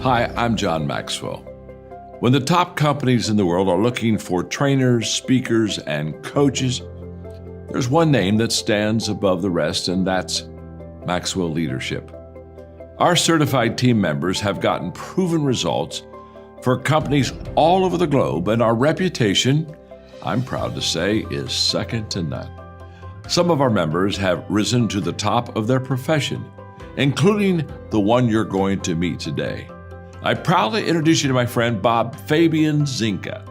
Hi, I'm John Maxwell. When the top companies in the world are looking for trainers, speakers, and coaches, there's one name that stands above the rest, and that's Maxwell Leadership. Our certified team members have gotten proven results for companies all over the globe, and our reputation, I'm proud to say, is second to none. Some of our members have risen to the top of their profession, including the one you're going to meet today. I proudly introduce you to my friend Bob Fabian Zinka.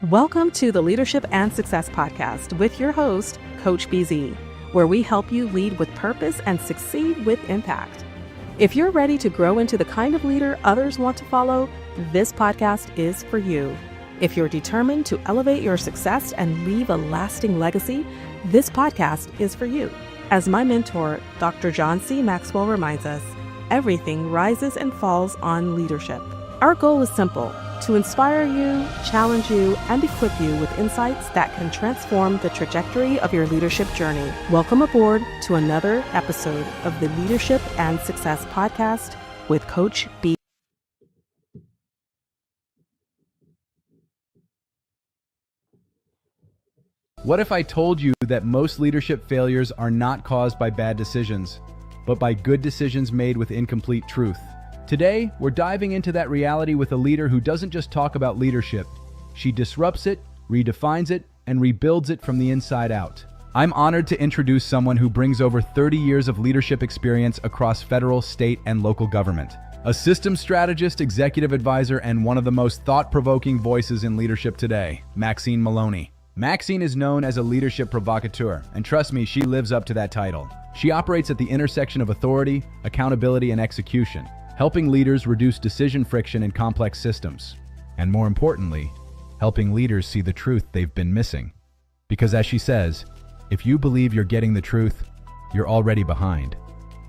Welcome to the Leadership and Success Podcast with your host, Coach BZ, where we help you lead with purpose and succeed with impact. If you're ready to grow into the kind of leader others want to follow, this podcast is for you. If you're determined to elevate your success and leave a lasting legacy, this podcast is for you. As my mentor, Dr. John C. Maxwell reminds us, everything rises and falls on leadership. Our goal is simple: to inspire you, challenge you, and equip you with insights that can transform the trajectory of your leadership journey. Welcome aboard to another episode of the Leadership and Success Podcast with Coach B. What if I told you that most leadership failures are not caused by bad decisions, but by good decisions made with incomplete truth? Today, we're diving into that reality with a leader who doesn't just talk about leadership. She disrupts it, redefines it, and rebuilds it from the inside out. I'm honored to introduce someone who brings over 30 years of leadership experience across federal, state, and local government. A systems strategist, executive advisor, and one of the most thought-provoking voices in leadership today, Maxine Maloney. Maxine is known as a leadership provocateur, and trust me, she lives up to that title. She operates at the intersection of authority, accountability, and execution, helping leaders reduce decision friction in complex systems. And more importantly, helping leaders see the truth they've been missing. Because as she says, if you believe you're getting the truth, you're already behind.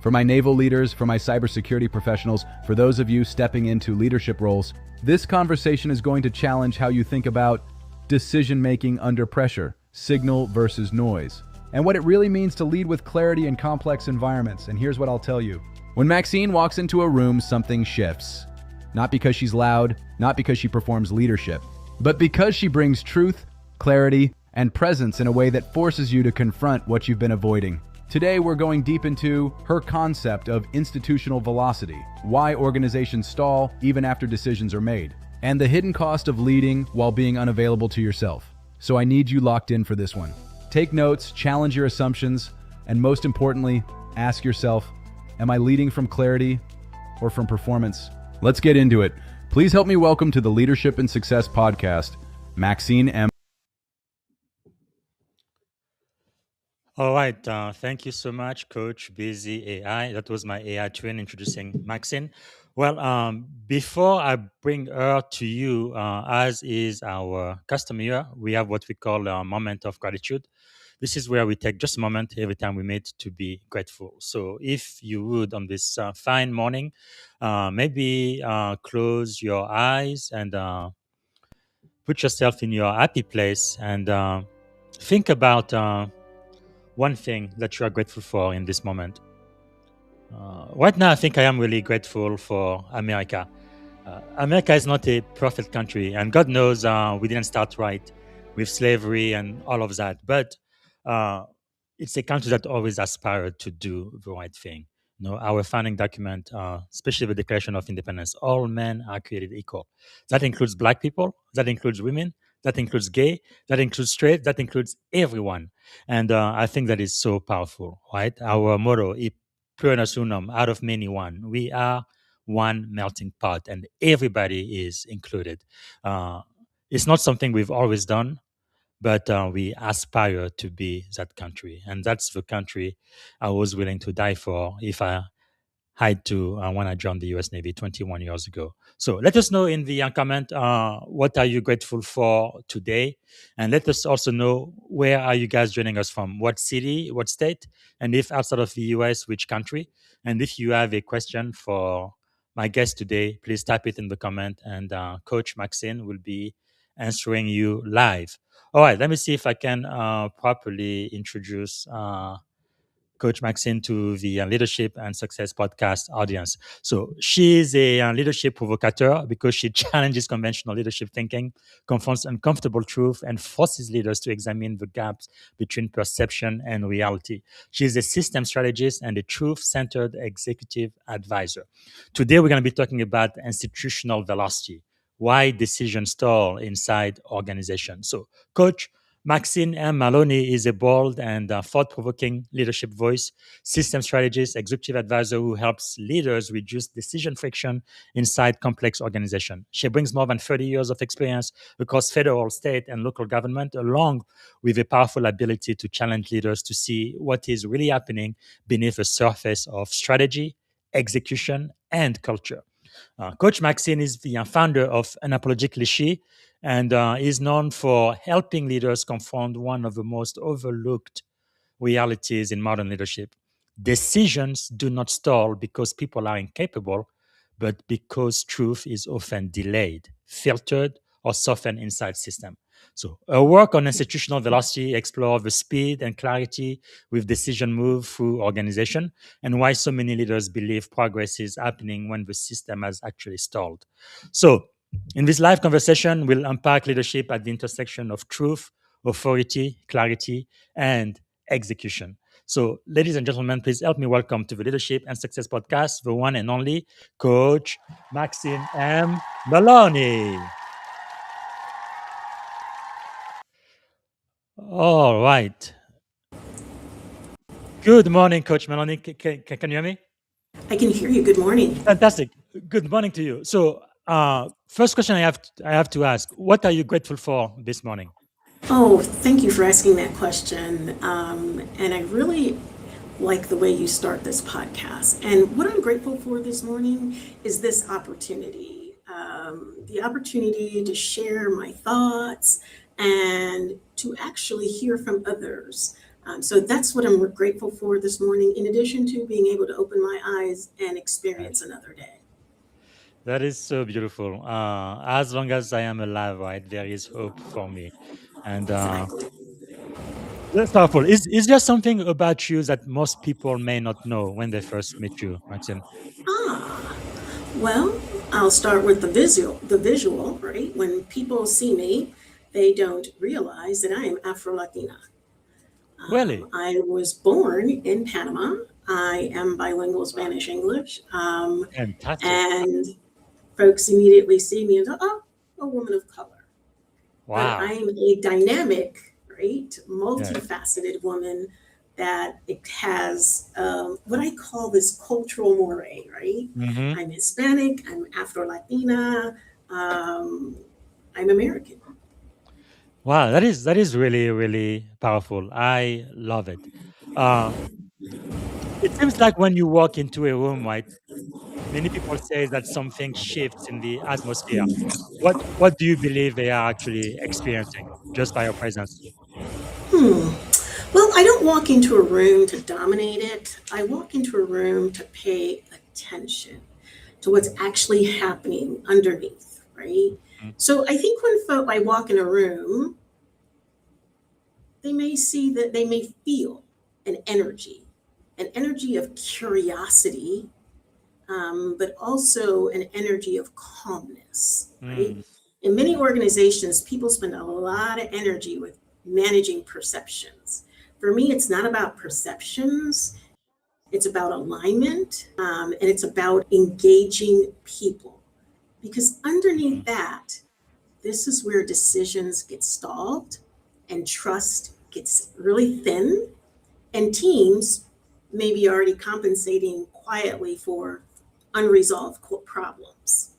For my naval leaders, for my cybersecurity professionals, for those of you stepping into leadership roles, this conversation is going to challenge how you think about decision-making under pressure, signal versus noise, and what it really means to lead with clarity in complex environments. And here's what I'll tell you. When Maxine walks into a room, something shifts. Not because she's loud, not because she performs leadership, but because she brings truth, clarity, and presence in a way that forces you to confront what you've been avoiding. Today, we're going deep into her concept of institutional velocity, why organizations stall even after decisions are made, and the hidden cost of leading while being unavailable to yourself. So I need you locked in for this one. Take notes, challenge your assumptions, and most importantly, ask yourself, am I leading from clarity or from performance? Let's get into it. Please help me welcome to the Leadership and Success Podcast, Maxine M. All right. Thank you so much, Coach Busy AI. That was my AI twin introducing Maxine. Well, before I bring her to you, as is our custom here, we have what we call a moment of gratitude. This is where we take just a moment every time we meet to be grateful. So if you would, on this fine morning, maybe close your eyes and put yourself in your happy place and think about one thing that you are grateful for in this moment. Right now, I think I am really grateful for America. America is not a perfect country, and God knows we didn't start right with slavery and all of that. But it's a country that always aspired to do the right thing. You know, our founding document, especially the Declaration of Independence, all men are created equal. That includes Black people, that includes women, that includes gay, that includes straight, that includes everyone. And I think that is so powerful, right? Our motto, "E pluribus unum," out of many one. We are one melting pot, and everybody is included. It's not something we've always done, but we aspire to be that country. And that's the country I was willing to die for if I had to when I joined the US Navy 21 years ago. So let us know in the comment, what are you grateful for today? And let us also know, where are you guys joining us from? What city, what state? And if outside of the US, which country? And if you have a question for my guest today, please type it in the comment, and Coach Maxine will be answering you live. All right, let me see if I can properly introduce Coach Maxine to the Leadership and Success podcast audience. So she is a leadership provocateur because she challenges conventional leadership thinking, confronts uncomfortable truth, and forces leaders to examine the gaps between perception and reality. She is a system strategist and a truth-centered executive advisor. Today, we're going to be talking about institutional velocity, why decisions stall inside organizations. So, Coach Maxine M. Maloney is a bold and thought-provoking leadership voice, system strategist, executive advisor who helps leaders reduce decision friction inside complex organizations. She brings more than 30 years of experience across federal, state, and local government, along with a powerful ability to challenge leaders to see what is really happening beneath the surface of strategy, execution, and culture. Coach Maxine is the founder of Unapologetically S.H.E and is known for helping leaders confront one of the most overlooked realities in modern leadership. Decisions do not stall because people are incapable, but because truth is often delayed, filtered, or softened inside system. So her work on institutional velocity explores the speed and clarity with decision move through organization and why so many leaders believe progress is happening when the system has actually stalled. So in this live conversation, we'll unpack leadership at the intersection of truth, authority, clarity, and execution. So, ladies and gentlemen, please help me welcome to the Leadership and Success Podcast, the one and only Coach Maxine M. Maloney. All right. Good morning, Coach Maloney. Can you hear me? I can hear you. Good morning. Fantastic. Good morning to you. So, first question I have to ask: what are you grateful for this morning? Oh, thank you for asking that question. And I really like the way you start this podcast. And what I'm grateful for this morning is this opportunity, the opportunity to share my thoughts and to actually hear from others. So that's what I'm grateful for this morning, in addition to being able to open my eyes and experience another day. That is so beautiful. As long as I am alive, right, there is hope for me, and Exactly. that's powerful. Is there something about you that most people may not know when they first meet you, Maxine? Ah, well, I'll start with the visual, right? When people see me, they don't realize that I am Afro-Latina. Really I was born in Panama. I am bilingual Spanish English. fantastic. And folks immediately see me and go, oh, a woman of color. But I Wow. am a dynamic, right, Yeah. multifaceted woman that it has what I call this cultural moray, right? Hmm. I'm Hispanic, I'm Afro Latina, I'm American. Wow. That is really really powerful. I love it. Uh, it seems like when you walk into a room, right? Many people say that something shifts in the atmosphere. What do you believe they are actually experiencing just by your presence? Hmm. Well, I don't walk into a room to dominate it. I walk into a room to pay attention to what's actually happening underneath, right? Mm. So I think when I walk in a room, they may see that they may feel an energy of curiosity, but also an energy of calmness, right? Mm. In many organizations, people spend a lot of energy with managing perceptions. For me, it's not about perceptions, it's about alignment, and it's about engaging people. Because underneath that, this is where decisions get stalled and trust gets really thin, and teams may be already compensating quietly for unresolved problems.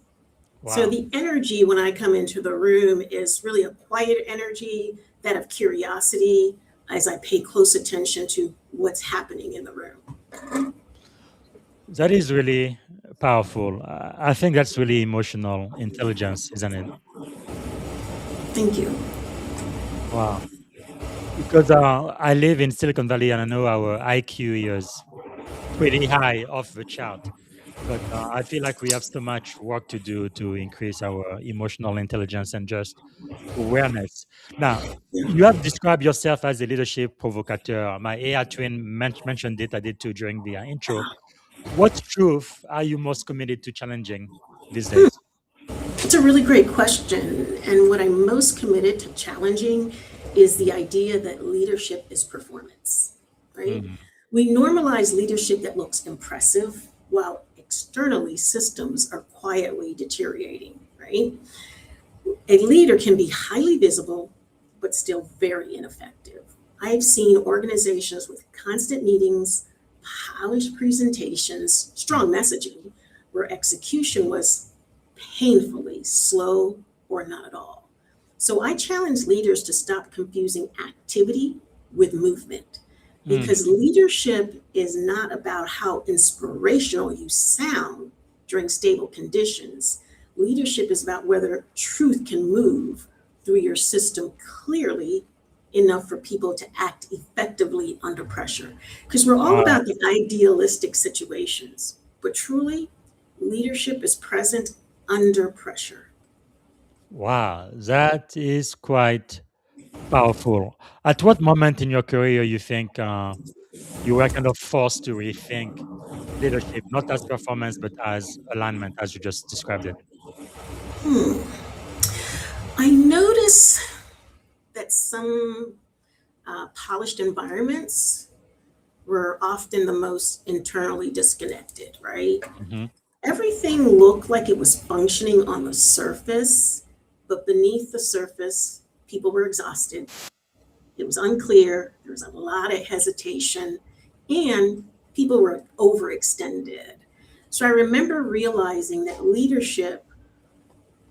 So Wow. the energy when I come into the room is really a quiet energy, that of curiosity, as I pay close attention to what's happening in the room. That is really powerful. I think that's really emotional intelligence, isn't it? Thank you. Wow. Because I live in Silicon Valley and I know our IQ is pretty high off the chart. but I feel like we have so much work to do to increase our emotional intelligence and just awareness. Now, you have described yourself as a leadership provocateur. My AI twin mentioned it. I did too during the intro. What truth are you most committed to challenging these days? It's a really great question. And what I'm most committed to challenging is the idea that leadership is performance, right? Mm, We normalize leadership that looks impressive while externally systems are quietly deteriorating, right? A leader can be highly visible, but still very ineffective. I've seen organizations with constant meetings, polished presentations, strong messaging, where execution was painfully slow or not at all. So I challenge leaders to stop confusing activity with movement mm. because leadership is not about how inspirational you sound during stable conditions. Leadership is about whether truth can move through your system clearly enough for people to act effectively under pressure. Because we're all Wow. about the idealistic situations, but truly, leadership is present under pressure. Wow, that is quite powerful. At what moment in your career you think you were kind of forced to rethink leadership, not as performance, but as alignment, as you just described it? Hmm. I notice that some polished environments were often the most internally disconnected, right? Hmm. Everything looked like it was functioning on the surface, but beneath the surface, people were exhausted. It was unclear. There was a lot of hesitation, and people were overextended. So I remember realizing that leadership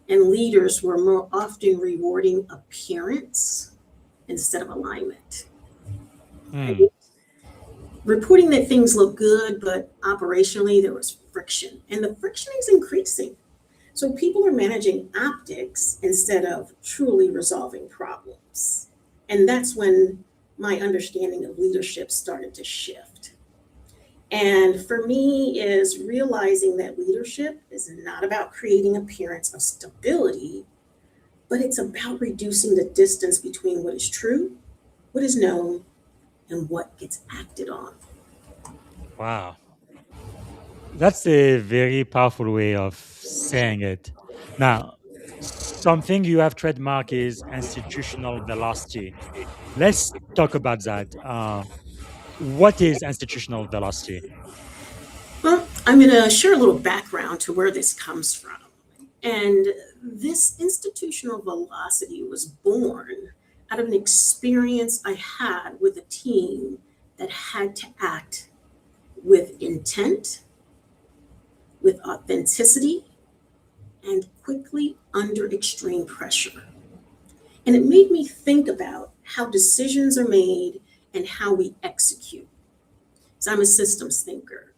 and leaders were more often rewarding appearance instead of alignment. Hmm. Right? Reporting that things look good, but operationally there was friction, and the friction is increasing. So people are managing optics instead of truly resolving problems. And that's when my understanding of leadership started to shift. And for me is realizing that leadership is not about creating appearance of stability, but it's about reducing the distance between what is true, what is known, and what gets acted on. Wow. That's a very powerful way of saying it. Now, something you have trademark is institutional velocity. Let's talk about that. What is institutional velocity? Well, I'm going to share a little background to where this comes from. And this institutional velocity was born out of an experience I had with a team that had to act with intent, with authenticity, and quickly under extreme pressure. And it made me think about how decisions are made and how we execute. So I'm a systems thinker.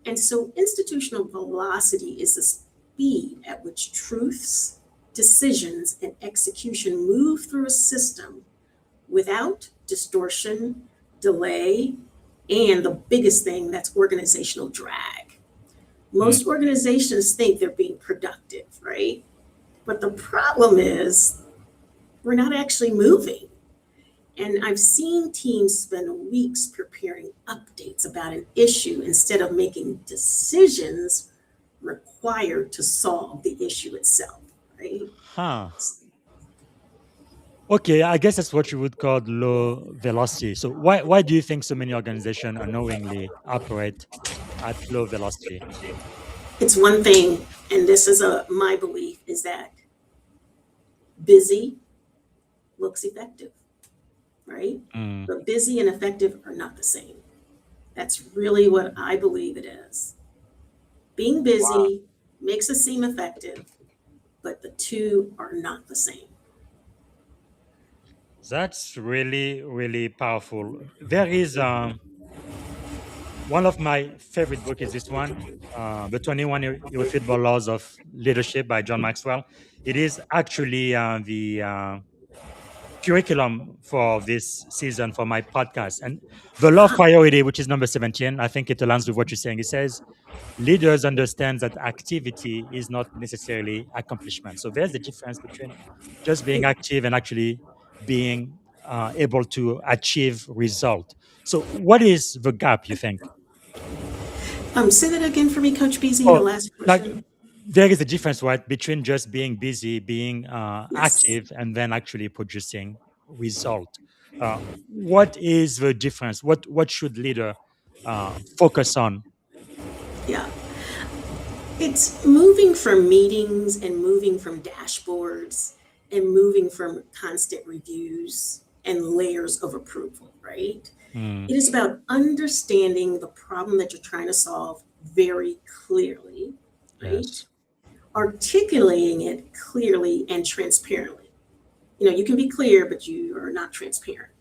And so institutional velocity is the speed at which truths, decisions, and execution move through a system without distortion, delay, and the biggest thing, that's organizational drag. Hmm. Most organizations think they're being productive, right? But the problem is we're not actually moving. And I've seen teams spend weeks preparing updates about an issue instead of making decisions required to solve the issue itself, right? Huh. Okay, I guess that's what you would call low velocity. So why do you think so many organizations unknowingly operate at low velocity? It's one thing, and this is my belief, is that busy looks effective, right? Mm. But busy and effective are not the same. That's really what I believe it is. Being busy makes us seem effective, but the two are not the same. That's really, really powerful. There is one of my favorite book is this one, The 21 Irrefutable Laws of Leadership by John Maxwell. It is actually the curriculum for this season for my podcast. And the love priority, which is number 17, I think it aligns with what you're saying. It says leaders understand that activity is not necessarily accomplishment. So there's the difference between just being active and actually being able to achieve result. So what is the gap, you think? Say that again for me, Coach BZ, the Oh, last like question. there is a difference, right, between just being busy, being Yes. active, and then actually producing result. What is the difference? What should leader focus on? Yeah. It's moving from meetings and moving from dashboards and moving from constant reviews and layers of approval, right? Mm, It is about understanding the problem that you're trying to solve very clearly, right? yes. Articulating it clearly and transparently. You can be clear, but you are not transparent.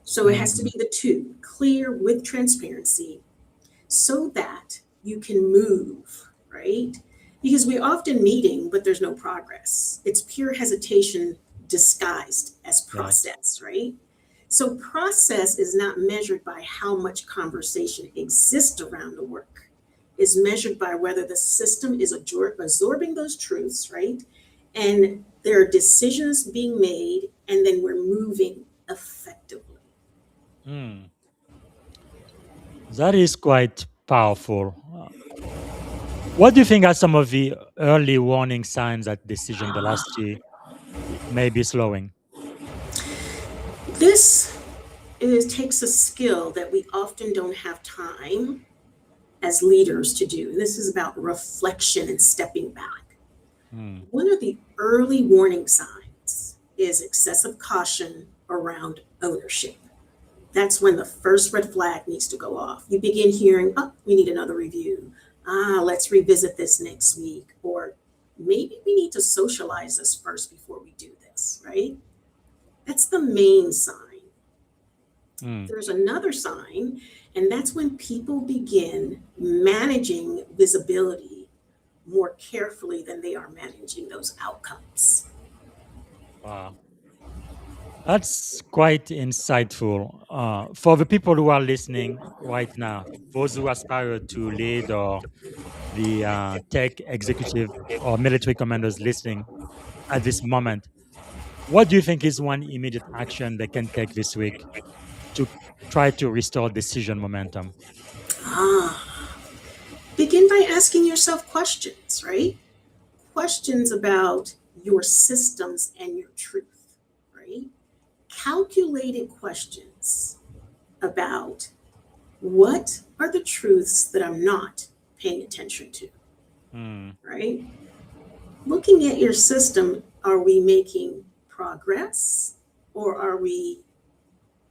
So it has to Mm, be the two, clear with transparency, so that you can move, right? Because we're often meeting, but there's no progress. It's pure hesitation disguised as yes. process, right? So process is not measured by how much conversation exists around the work. It's measured by whether the system is absorbing those truths, right? And there are decisions being made, and then we're moving effectively. Mm. That is quite powerful. What do you think are some of the early warning signs that decision velocity may be slowing? This takes a skill that we often don't have time as leaders to do. This is about reflection and stepping back. Mm, One of the early warning signs is excessive caution around ownership. That's when the first red flag needs to go off. You begin hearing, oh, we need another review. Let's revisit this next week. Or maybe we need to socialize this first before we do this, right? That's the main sign. mm. There's another sign, and that's when people begin managing visibility more carefully than they are managing those outcomes. Wow. That's quite insightful. For the people who are listening right now, those who aspire to lead or the tech executive or military commanders listening at this moment, what do you think is one immediate action they can take this week to try to restore decision momentum? Ah, begin by asking yourself questions, right? Questions about your systems and your truth, right? Calculated questions about what are the truths that I'm not paying attention to, Mm, right? Looking at your system, are we making progress or are we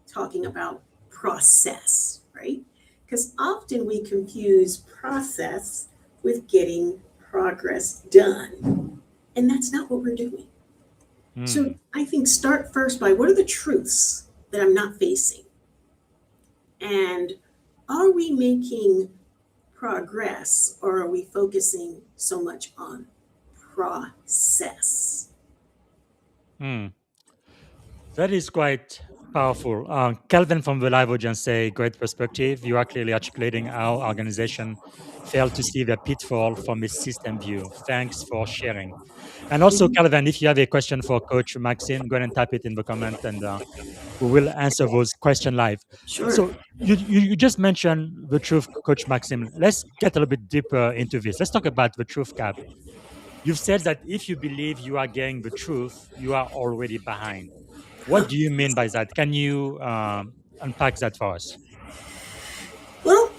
talking about process, right? Because often we confuse process with getting progress done, and that's not what we're doing. So mm, I think start first by what are the truths that I'm not facing? And are we making progress or are we focusing so much on process? mm. That is quite powerful. Kelvin from the live audience say, great perspective. You are clearly articulating how organization failed to see the pitfall from a system view. Thanks for sharing. And also, Mhm. Kelvin, if you have a question for Coach Maxine, go ahead and type it in the comment and we will answer those questions live. Sure. So you just mentioned the truth, Coach Maxim. Let's get a little bit deeper into this. Let's talk about the truth gap. You've said that if you believe you are getting the truth, you are already behind. What do you mean by that? Can you unpack that for us? Well,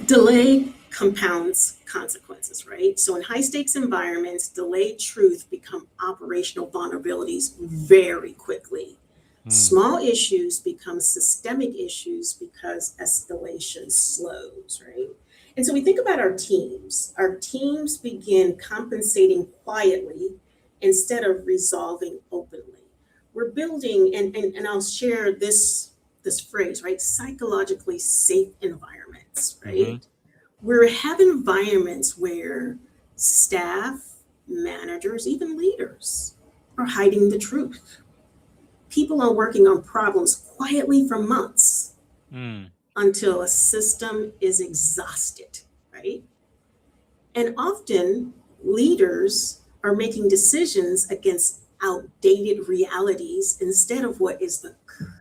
delay compounds consequences, right? So in high stakes environments, delayed truth become operational vulnerabilities very quickly. Hmm. Small issues become systemic issues because escalation slows, right? And so we think about our teams. Our teams begin compensating quietly instead of resolving openly. We're building, and I'll share this phrase, right? Psychologically safe environments, Mm-hmm. right? We have environments where staff, managers, even leaders are hiding the truth. People are working on problems quietly for months Mm. until a system is exhausted, right? And often leaders are making decisions against outdated realities instead of what is the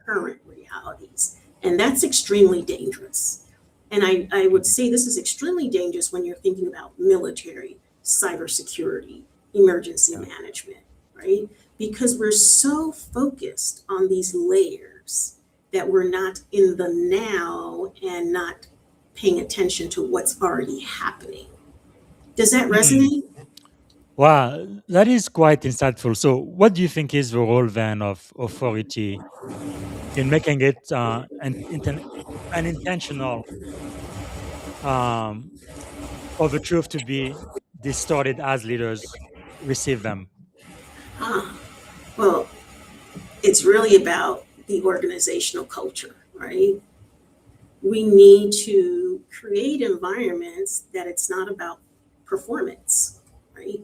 current realities. And that's extremely dangerous. And I would say this is extremely dangerous when you're thinking about military, cybersecurity, emergency Yeah. management, right? Because we're so focused on these layers that we're not in the now and not paying attention to what's already happening. Does that Mm. resonate? Wow, that is quite insightful. So, what do you think is the role then of authority in making it an intentional um, for the truth to be distorted as leaders receive them? Ah, well, it's really about the organizational culture, right? We need to create environments that it's not about performance, right?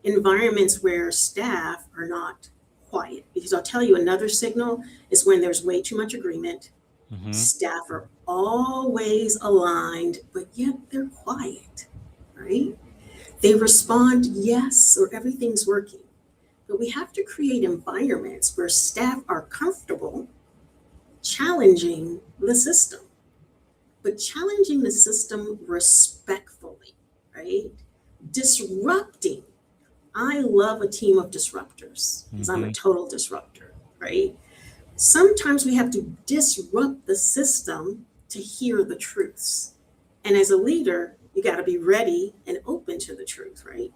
Environments where staff are not quiet. Because I'll tell you another signal is when there's way too much agreement. Hmm. Staff are always aligned, but yet they're quiet, right? They respond yes or everything's working. But we have to create environments where staff are comfortable challenging the system, but challenging the system respectfully, right? Disrupting. I love a team of disruptors because I'm a Hmm. total disruptor, right? Sometimes we have to disrupt the system to hear the truths. And as a leader, you got to be ready and open to the truth, right?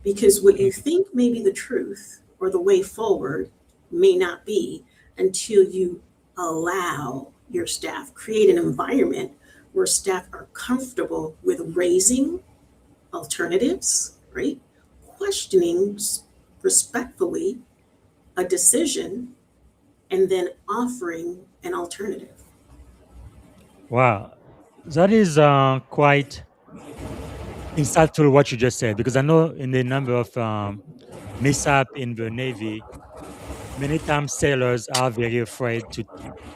Because what you think may be the truth or the way forward may not be until you allow your staff, create an environment where staff are comfortable with raising alternatives, right? Questioning respectfully a decision and then offering an alternative. Wow, that is quite insightful what you just said, because I know in the number of mishap in the Navy, many times sailors are very afraid to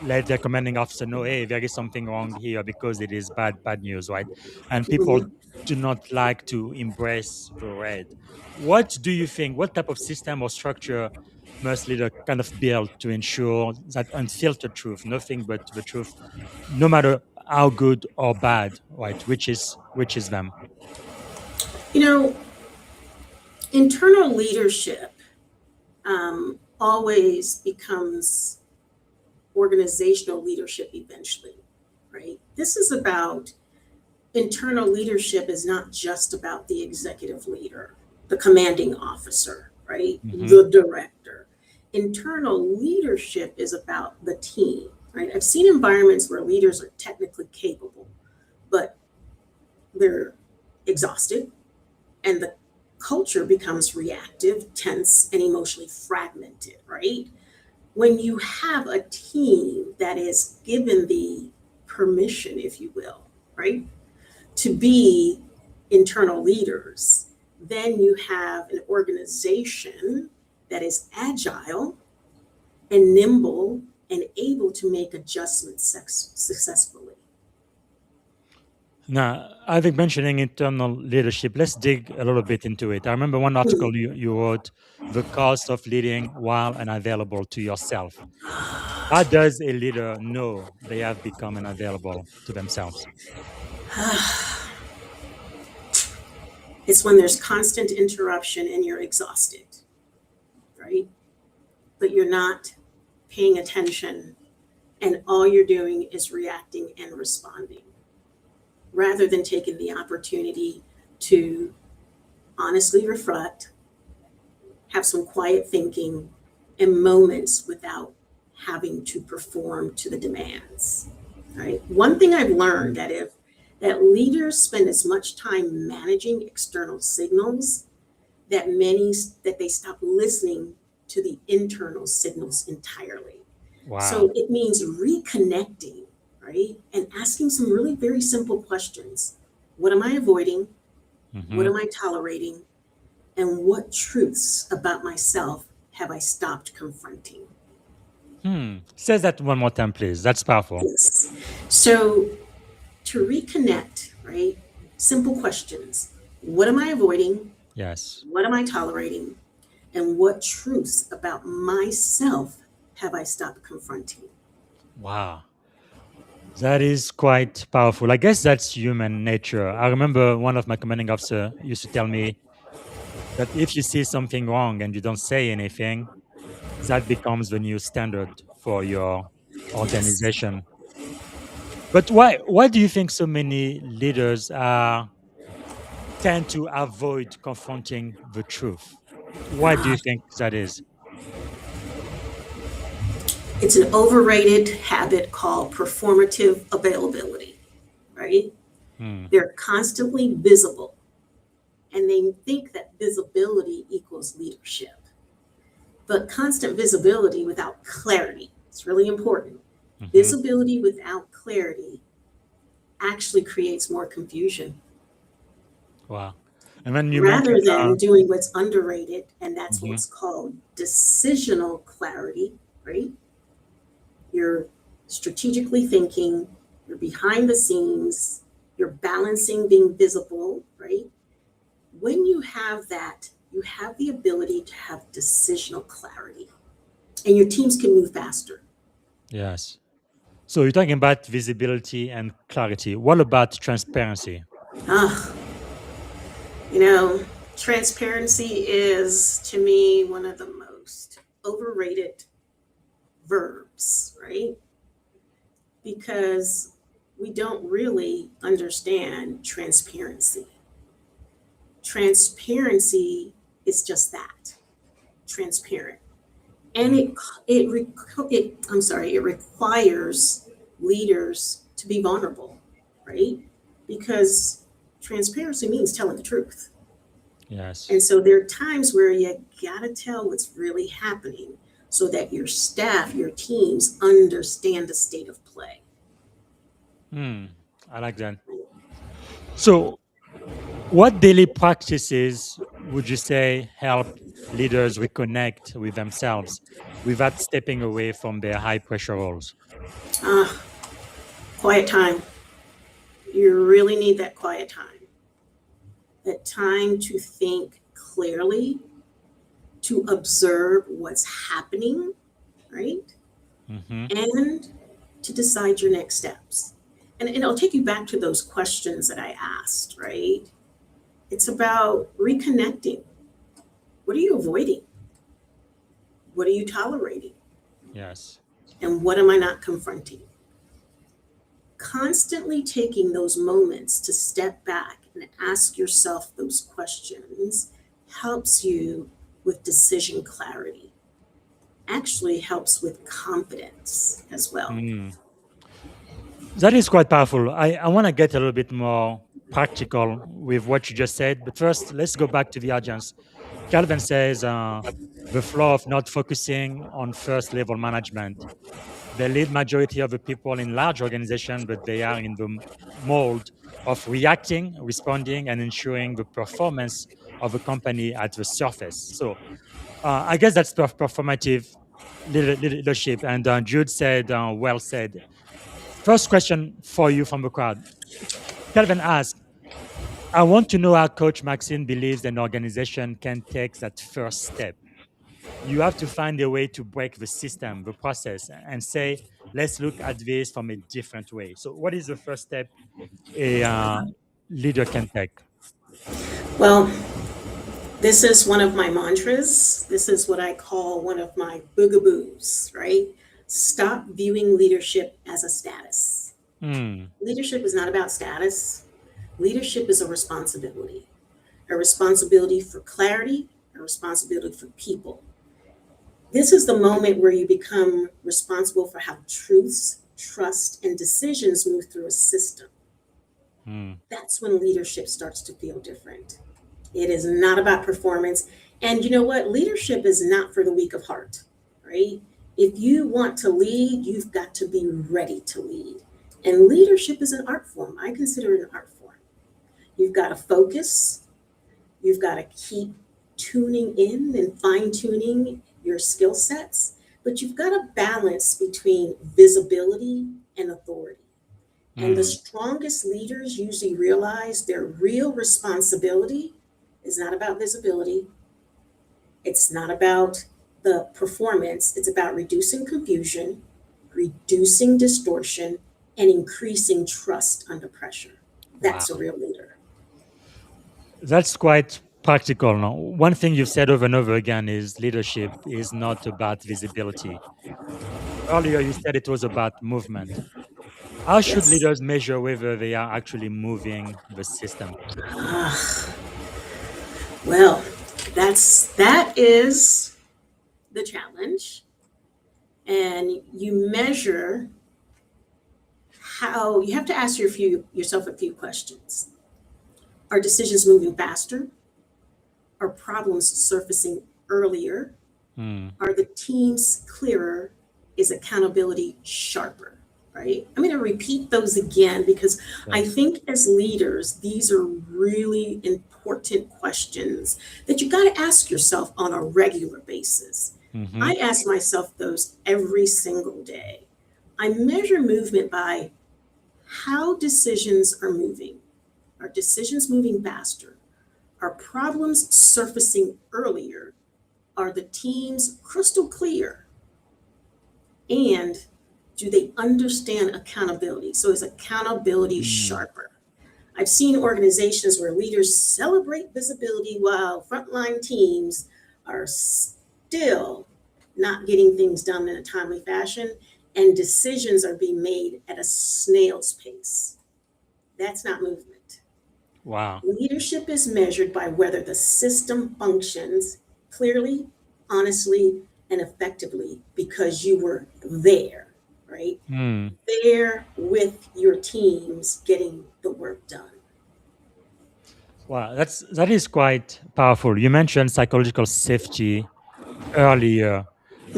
let their commanding officer know, hey, there is something wrong here because it is bad news, right? And people Mhm. do not like to embrace the red. What do you think? What type of system or structure must leader kind of build to ensure that unfiltered truth, nothing but the truth, no matter how good or bad, right? Which is them. You know, internal leadership always becomes organizational leadership eventually, right? This is about internal leadership is not just about the executive leader, the commanding officer, right? Hmm. The director. Internal leadership is about the team, right? I've seen environments where leaders are technically capable, but they're exhausted and the culture becomes reactive, tense, and emotionally fragmented, right? When you have a team that is given the permission, if you will, right, to be internal leaders, then you have an organization that is agile and nimble and able to make adjustments successfully. Now, I think mentioning internal leadership, let's dig a little bit into it. I remember one article you wrote, The Cost of Leading While Unavailable to Yourself. How does a leader know they have become unavailable to themselves? It's when there's constant interruption and you're exhausted, right? But you're not paying attention and all you're doing is reacting and responding rather than taking the opportunity to honestly reflect, have some quiet thinking, and moments without having to perform to the demands. Right? One thing I've learned that leaders spend as much time managing external signals that they stop listening to the internal signals entirely. So Wow. it means reconnecting, right? And asking some really very simple questions. What am I avoiding? What Hmm. am I tolerating? And what truths about myself have I stopped confronting? Say that one more time, please. That's powerful. Yes. So to reconnect, right? Simple questions. What am I avoiding? Yes. What am I tolerating? And what truths about myself have I stopped confronting? Wow. That is quite powerful. I guess that's human nature. I remember one of my commanding officer used to tell me that if you see something wrong and you don't say anything, that becomes the new standard for your Yes. organization. But why do you think so many leaders tend to avoid confronting the truth? Why do you think that is? It's an overrated habit called performative availability, right? Hmm. They're constantly visible and they think that visibility equals leadership. But constant visibility without clarity, it's really important. Mhm. Visibility without clarity actually creates more confusion Wow. And when you rather mentioned, than doing what's underrated, and that's mhm, what's called decisional clarity, right? You're strategically thinking, you're behind the scenes, you're balancing being visible, right? When you have that, you have the ability to have decisional clarity and your teams can move faster. yes. So you're talking about visibility and clarity. What about transparency? Ah, you know, transparency is to me one of the most overrated verbs, right? Because we don't really understand transparency. Transparency is just that, transparent. And Mm, it requires leaders to be vulnerable, right? Because transparency means telling the truth. yes. And so there are times where you gotta tell what's really happening so that your staff, your teams understand the state of play. Hmm. I like that. So, what daily practices would you say help leaders reconnect with themselves without stepping away from their high pressure roles? Ah, quiet time. You really need that time to think clearly, to observe what's happening, right? Hmm. And to decide your next steps. And I'll take you back to those questions that I asked, right? It's about reconnecting. What are you avoiding? What are you tolerating? Yes. And what am I not confronting? Constantly taking those moments to step back and ask yourself those questions helps you with decision clarity, actually helps with confidence as well. Mm. That is quite powerful. I want to get a little bit more practical with what you just said. But first, let's go back to the audience. Calvin says the flaw of not focusing on first level management. The lead majority of the people in large organizations, but they are in the mold of reacting, responding, and ensuring the performance of a company at the surface. So I guess that's performative leadership. And Jude said, well said. First question for you from the crowd. Kelvin asked, I want to know how Coach Maxine believes an organization can take that first step. You have to find a way to break the system, the process, and say, let's look at this from a different way. So, what is the first step a leader can take? Well, this is one of my mantras. This is what I call one of my boogaboos, right? Stop viewing leadership as a status. Hmm. Leadership is not about status. Leadership is a responsibility for clarity, a responsibility for people. This is the moment where you become responsible for how truths, trust, and decisions move through a system. Hmm. That's when leadership starts to feel different. It is not about performance. And you know what? Leadership is not for the weak of heart, right? If you want to lead, you've got to be ready to lead. And leadership is an art form. I consider it an art form. You've got to focus, you've got to keep tuning in and fine tuning your skill sets but you've got a balance between visibility and authority. And the strongest leaders usually realize their real responsibility is not about visibility. It's not about the performance. It's about reducing confusion, reducing distortion, and increasing trust under pressure. That's a Wow. real leader. That's quite practical. No? One thing you've said over and over again is leadership is not about visibility. Earlier, you said it was about movement. How should Yes. leaders measure whether they are actually moving the system? Ah, well, that is the challenge. And you measure how you have to ask yourself a few questions. Are decisions moving faster? Are problems surfacing earlier? Hmm. Are the teams clearer? Is accountability sharper? Right? I'm going to repeat those again because I Yes. think as leaders, these are really important questions that you got to ask yourself on a regular basis. Hmm. I ask myself those every single day. I measure movement by how decisions are moving. Are decisions moving faster? Are problems surfacing earlier? Are the teams crystal clear? And do they understand accountability? So is accountability sharper? I've seen organizations where leaders celebrate visibility while frontline teams are still not getting things done in a timely fashion, and decisions are being made at a snail's pace. That's not movement. Wow. Leadership is measured by whether the system functions clearly, honestly, and effectively because you were there, right? Hmm. There with your teams getting the work done. Wow. That is quite powerful. You mentioned psychological safety earlier.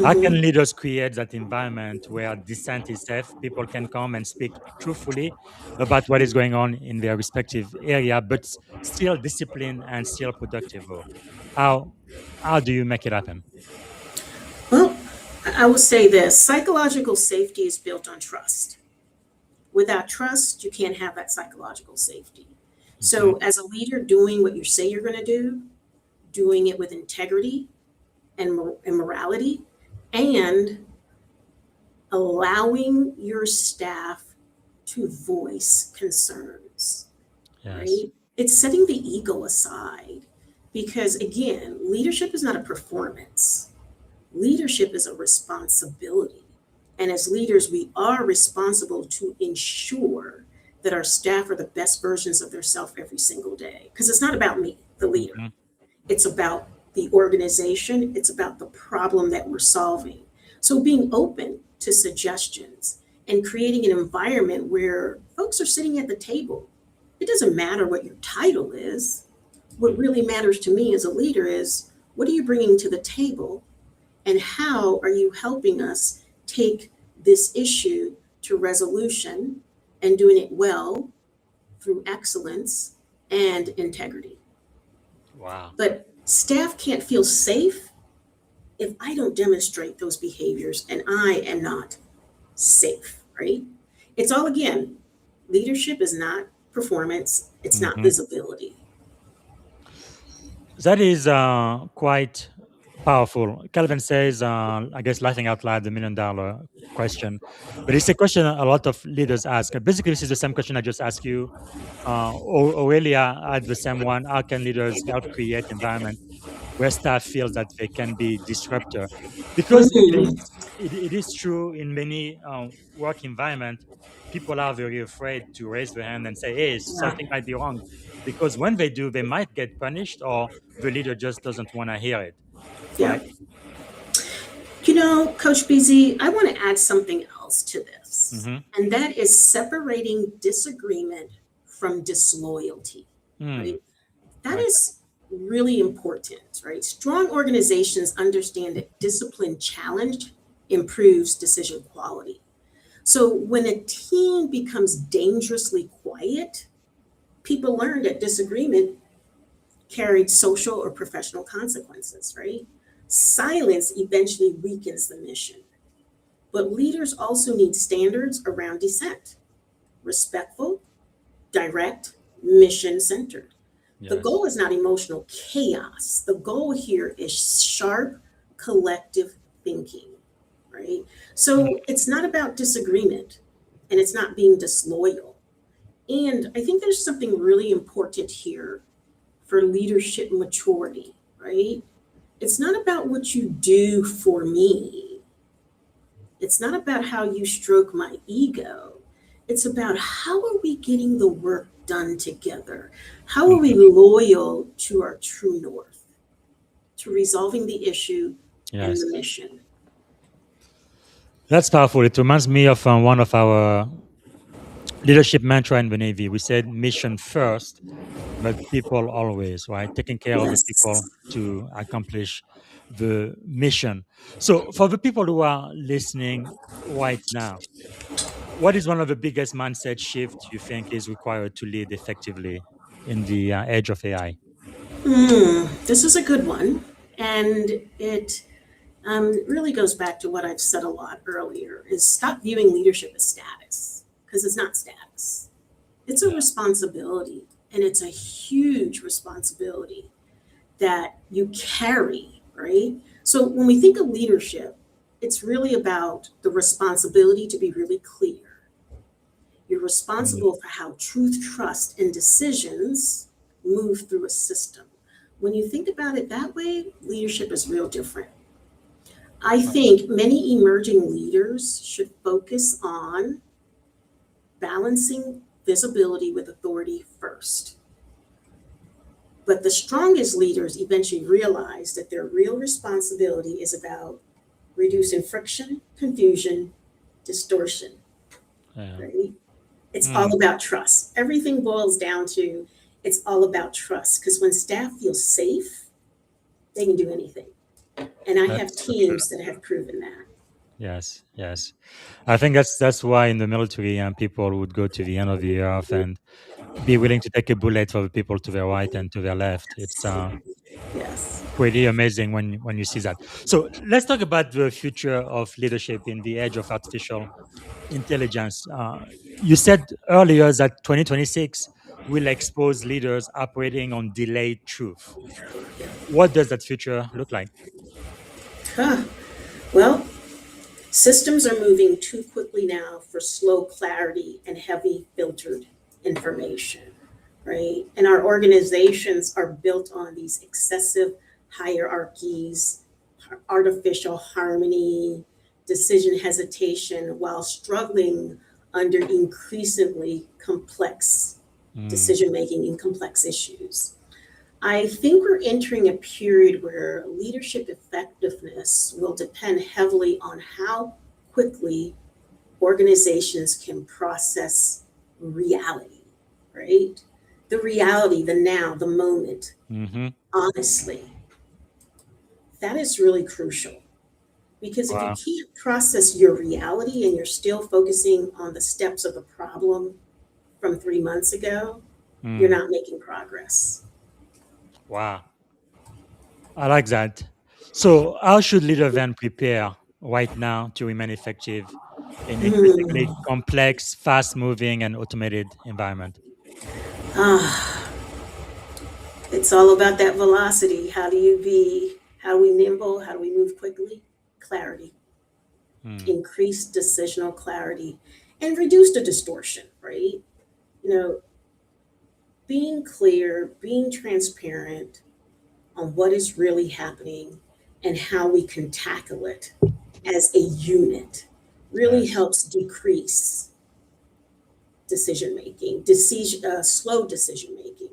How can Mhm. leaders create that environment where dissent is safe? People can come and speak truthfully about what is going on in their respective area, but still disciplined and still productive. How how do you make it happen? Well, I will say this psychological safety is built on trust. Without trust, you can't have that psychological safety. Hmm. So, as a leader, doing what you say you're going to do, doing it with integrity and morality, and allowing your staff to voice concerns, Yes. right? It's setting the ego aside because, again, leadership is not a performance, leadership is a responsibility. And as leaders, we are responsible to ensure that our staff are the best versions of themselves every single day. Because it's not about me, the leader. Hmm. It's about the organization, it's about the problem that we're solving. So being open to suggestions and creating an environment where folks are sitting at the table. It doesn't matter what your title is. What really matters to me as a leader is what are you bringing to the table and how are you helping us take this issue to resolution and doing it well through excellence and integrity. Wow. But staff can't feel safe if I don't demonstrate those behaviors and I am not safe, right? It's all again, leadership is not performance, it's not Hmm. visibility. That is quite powerful. Calvin says, I guess, laughing out loud, the $1 million question. But it's a question a lot of leaders ask. Basically, this is the same question I just asked you. Aurelia had the same one. How can leaders help create environment where staff feels that they can be disruptor? Because Mm, it is true in many work environment, people are very afraid to raise their hand and say, hey, yeah, something might be wrong. Because when they do, they might get punished or the leader just doesn't want to hear it, yeah. right? Coach BZ, I want to add something else to this, Mm-hmm. and that is separating disagreement from disloyalty, Mm, right? That right. is really important, right? Strong organizations understand that discipline challenged improves decision quality. So when a team becomes dangerously quiet, people learn that disagreement carried social or professional consequences, right? Silence eventually weakens the mission. But leaders also need standards around dissent: respectful, direct, mission centered. The Yes. goal is not emotional chaos. The goal here is sharp collective thinking, right? Mm. So it's not about disagreement and it's not being disloyal. And I think there's something really important here for leadership maturity, right? It's not about what you do for me. It's not about how you stroke my ego. It's about how are we getting the work done together? How are we loyal to our true north, to resolving the issue and Yes. the mission? That's powerful. It reminds me of one of our leadership mantra in the Navy. We said mission first, but people always, right? Taking care of the people Yes. to accomplish the mission. So, for the people who are listening right now, what is one of the biggest mindset shifts you think is required to lead effectively in the age of AI? This is a good one. And it really goes back to what I've said a lot earlier is stop viewing leadership as status, because it's not status. It's a Yeah. responsibility, and it's a huge responsibility that you carry, right? So when we think of leadership, it's really about the responsibility to be really clear. You're Mm. responsible for how truth, trust, and decisions move through a system. When you think about it that way, leadership is real different. I think many emerging leaders should focus on balancing visibility with authority first. But the strongest leaders eventually realize that their real responsibility is about reducing friction, confusion, distortion, Yeah. right? It's Mm. all about trust. Everything boils down to it's all about trust, because when staff feels safe, they can do anything. And I have That's so true. teams that have proven that. Yes, yes. I think that's why in the military, people would go to the end of the earth and be willing to take a bullet for the people to their right and to their left. It's Yes. pretty amazing when you see that. So let's talk about the future of leadership in the age of artificial intelligence. You said earlier that 2026 will expose leaders operating on delayed truth. What does that future look like? Huh. Well, systems are moving too quickly now for slow clarity and heavy filtered information, right? And our organizations are built on these excessive hierarchies, artificial harmony, decision hesitation, while struggling under increasingly complex Mm. decision making in complex issues. I think we're entering a period where leadership effectiveness will depend heavily on how quickly organizations can process reality, right? The reality, the now, the moment, Hmm. honestly. That is really crucial because if you Wow. can't process your reality and you're still focusing on the steps of the problem from 3 months ago, you're Mm. not making progress. Wow. I like that. So, how should leader then prepare right now to remain effective in increasingly Hmm. complex, fast moving, and automated environment? Ah, it's all about that velocity. How do we nimble? How do we move quickly? Clarity, Mm. increased decisional clarity, and reduce the distortion, right? You know, being clear, being transparent on what is really happening and how we can tackle it as a unit really Yes. helps decrease decision making, slow decision making,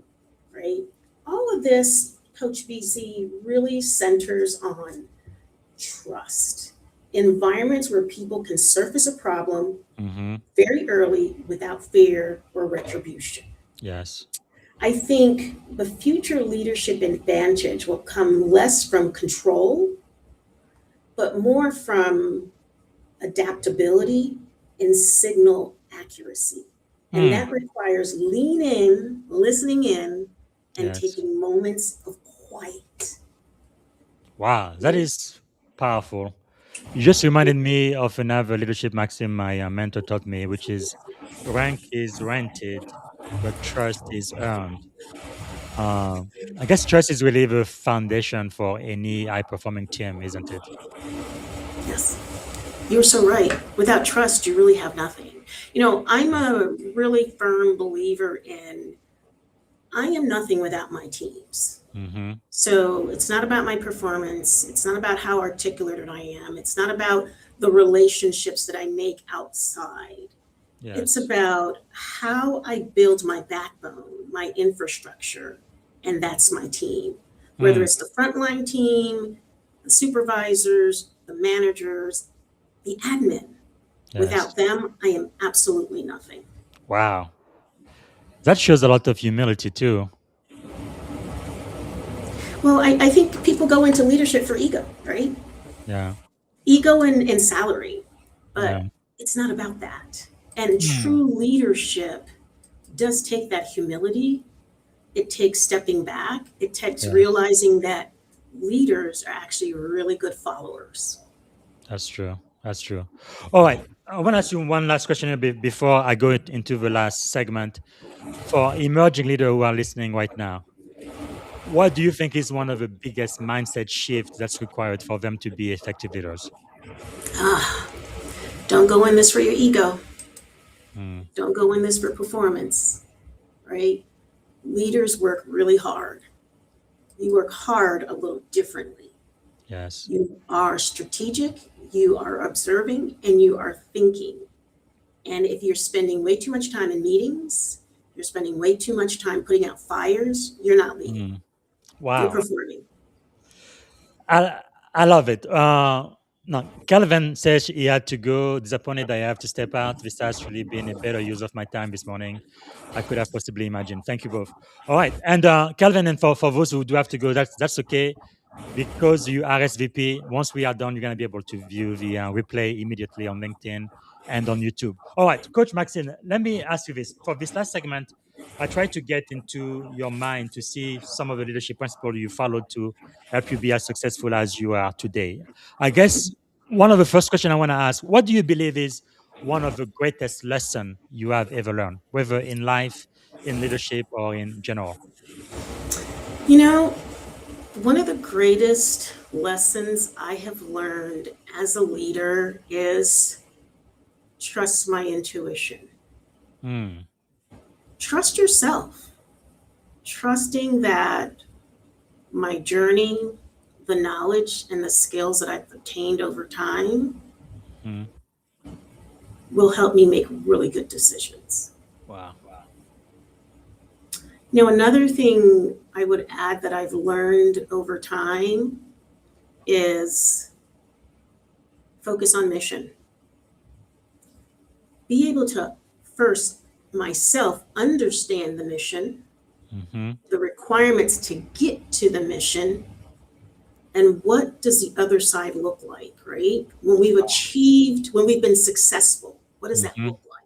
right? All of this, Coach BZ, really centers on trust. Environments where people can surface a problem Hmm. very early without fear or retribution. Yes. I think the future leadership advantage will come less from control, but more from adaptability and signal accuracy. And Mm. that requires listening in, and Yes. taking moments of quiet. Wow. That Right? is powerful. You just reminded me of another leadership maxim my mentor taught me, which is rank is rented, but trust is earned. Uh, I guess trust is really the foundation for any high performing team, isn't it? Yes, you're so right. Without trust, you really have nothing. I'm a really firm believer in I am nothing without my teams. Mm-hmm. So it's not about my performance. It's not about how articulate I am. It's not about the relationships that I make outside. It's Yes. about how I build my backbone, my infrastructure, and that's my team. Whether Mm, it's the frontline team, the supervisors, the managers, the admin. yes. Without them, I am absolutely nothing. Wow. That shows a lot of humility too. Well, I think people go into leadership for ego, right? Yeah. Ego and salary, Yeah. but it's not about that. And Mm, true leadership does take that humility. It takes stepping back. It takes yes. realizing that leaders are actually really good followers. That's true. That's true. All right. I want to ask you one last question a bit before I go into the last segment. For emerging leaders who are listening right now, what do you think is one of the biggest mindset shifts that's required for them to be effective leaders? Ah, don't go in this for your ego. Mm, Don't go in this for performance, right? Leaders work really hard. You work hard a little differently. yes. You are strategic, you are observing, and you are thinking. And if you're spending way too much time in meetings, you're spending way too much time putting out fires, you're not leading. Mm, You're wow. performing. I I love it. No, Calvin says he had to go. Disappointed I have to step out. This has really been a better use of my time this morning. I could have possibly imagined. Thank you both. All right, and Calvin, and for those who do have to go, that's okay because you RSVP. Once we are done, you're gonna be able to view the replay immediately on LinkedIn and on YouTube. All right, Coach Maxine, let me ask you this. For this last segment, I tried to get into your mind to see some of the leadership principles you followed to help you be as successful as you are today. I guess one of the first questions I want to ask, what do you believe is one of the greatest lessons you have ever learned, whether in life, in leadership, or in general? You know, one of the greatest lessons I have learned as a leader is trust my intuition. Mm, Trust yourself. Trusting that my journey, the knowledge, and the skills that I've obtained over time mm, will help me make really good decisions. wow. Another thing I would add that I've learned over time is focus on mission. Be able to first myself understand the mission, Mm-hmm. the requirements to get to the mission, and what does the other side look like, right? When we've achieved, when we've been successful, what does that Mm-hmm. look like?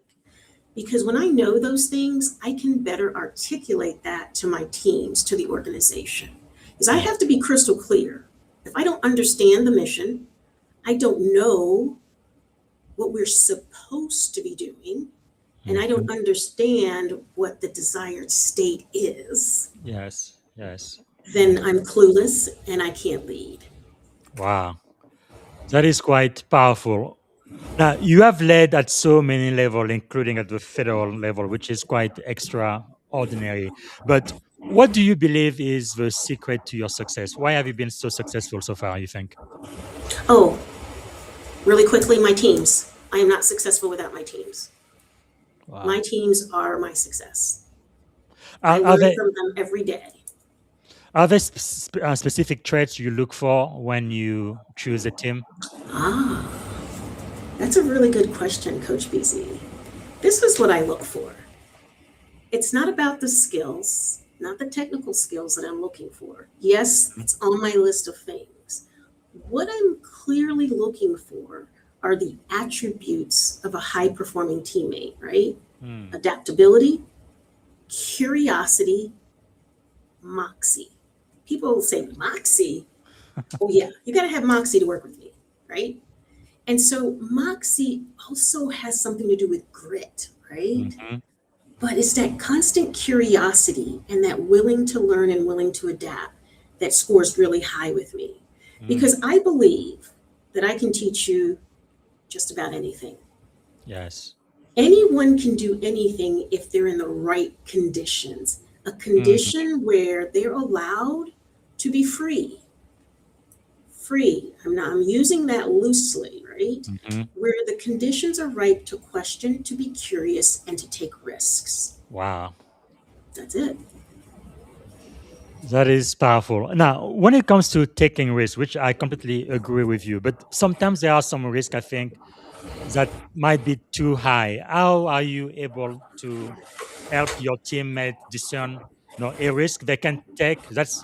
Because when I know those things, I can better articulate that to my teams, to the organization. Because I Yeah. have to be crystal clear. If I don't understand the mission, I don't know what we're supposed to be doing, and I Mm-hmm. don't understand what the desired state is, Yes. Yes. then I'm clueless and I can't lead. Wow. That is quite powerful. Now, you have led at so many levels, including at the federal level, which is quite extraordinary. But what do you believe is the secret to your success? Why have you been so successful so far, you think? Oh, really quickly, my teams. I am not successful without my teams. My Wow. teams are my success. I Are learn there, from them every day. are there specific traits you look for when you choose a team? Ah, that's a really good question, Coach BZ. This is what I look for. It's not about the skills, not the technical skills that I'm looking for. Yes, it's on my list of things. What I'm clearly looking for are the attributes of a high performing teammate, right? Hmm. Adaptability, curiosity, moxie. People will say, moxie? Oh, yeah, you got to have moxie to work with me, right? And so Moxie also has something to do with grit, right? Mhm. But it's that constant curiosity and that willing to learn and willing to adapt that scores really high with me. Mm. Because I believe that I can teach you just about anything. Yes. Anyone can do anything if they're in the right conditions, a Mhm. condition where they're allowed to be free. Free. I'm using that loosely, right? Mhm. Where the conditions are right to question, to be curious, and to take risks. Wow. That's it. That is powerful. Now, when it comes to taking risks, which I completely agree with you, but sometimes there are some risks I think that might be too high. How are you able to help your teammates discern, a risk they can take? That's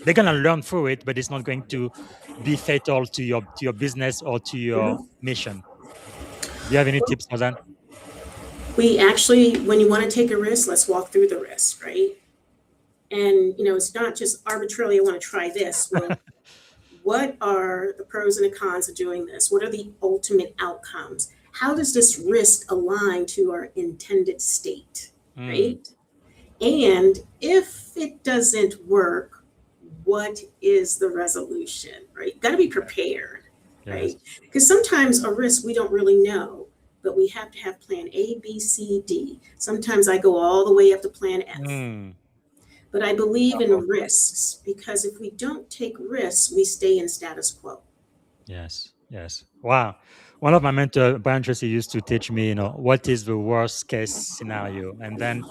they're gonna learn through it, but it's not going to be fatal to your business or to your Mhm. mission. Do you have any tips for that? We actually, when you want to take a risk, let's walk through the risk, right? And it's not just arbitrarily, I want to try this. Well, what are the pros and the cons of doing this? What are the ultimate outcomes? How does this risk align to our intended state, Mm, right? And if it doesn't work, what is the resolution, right? You've got to be prepared, yes. right? Because sometimes a risk we don't really know, but we have to have plan A, B, C, D. Sometimes I go all the way up to plan F. Mm. But I believe in risks because if we don't take risks, we stay in status quo. Yes, yes. Wow. One of my mentor, Brian Tracy, used to teach me, what is the worst case scenario, and then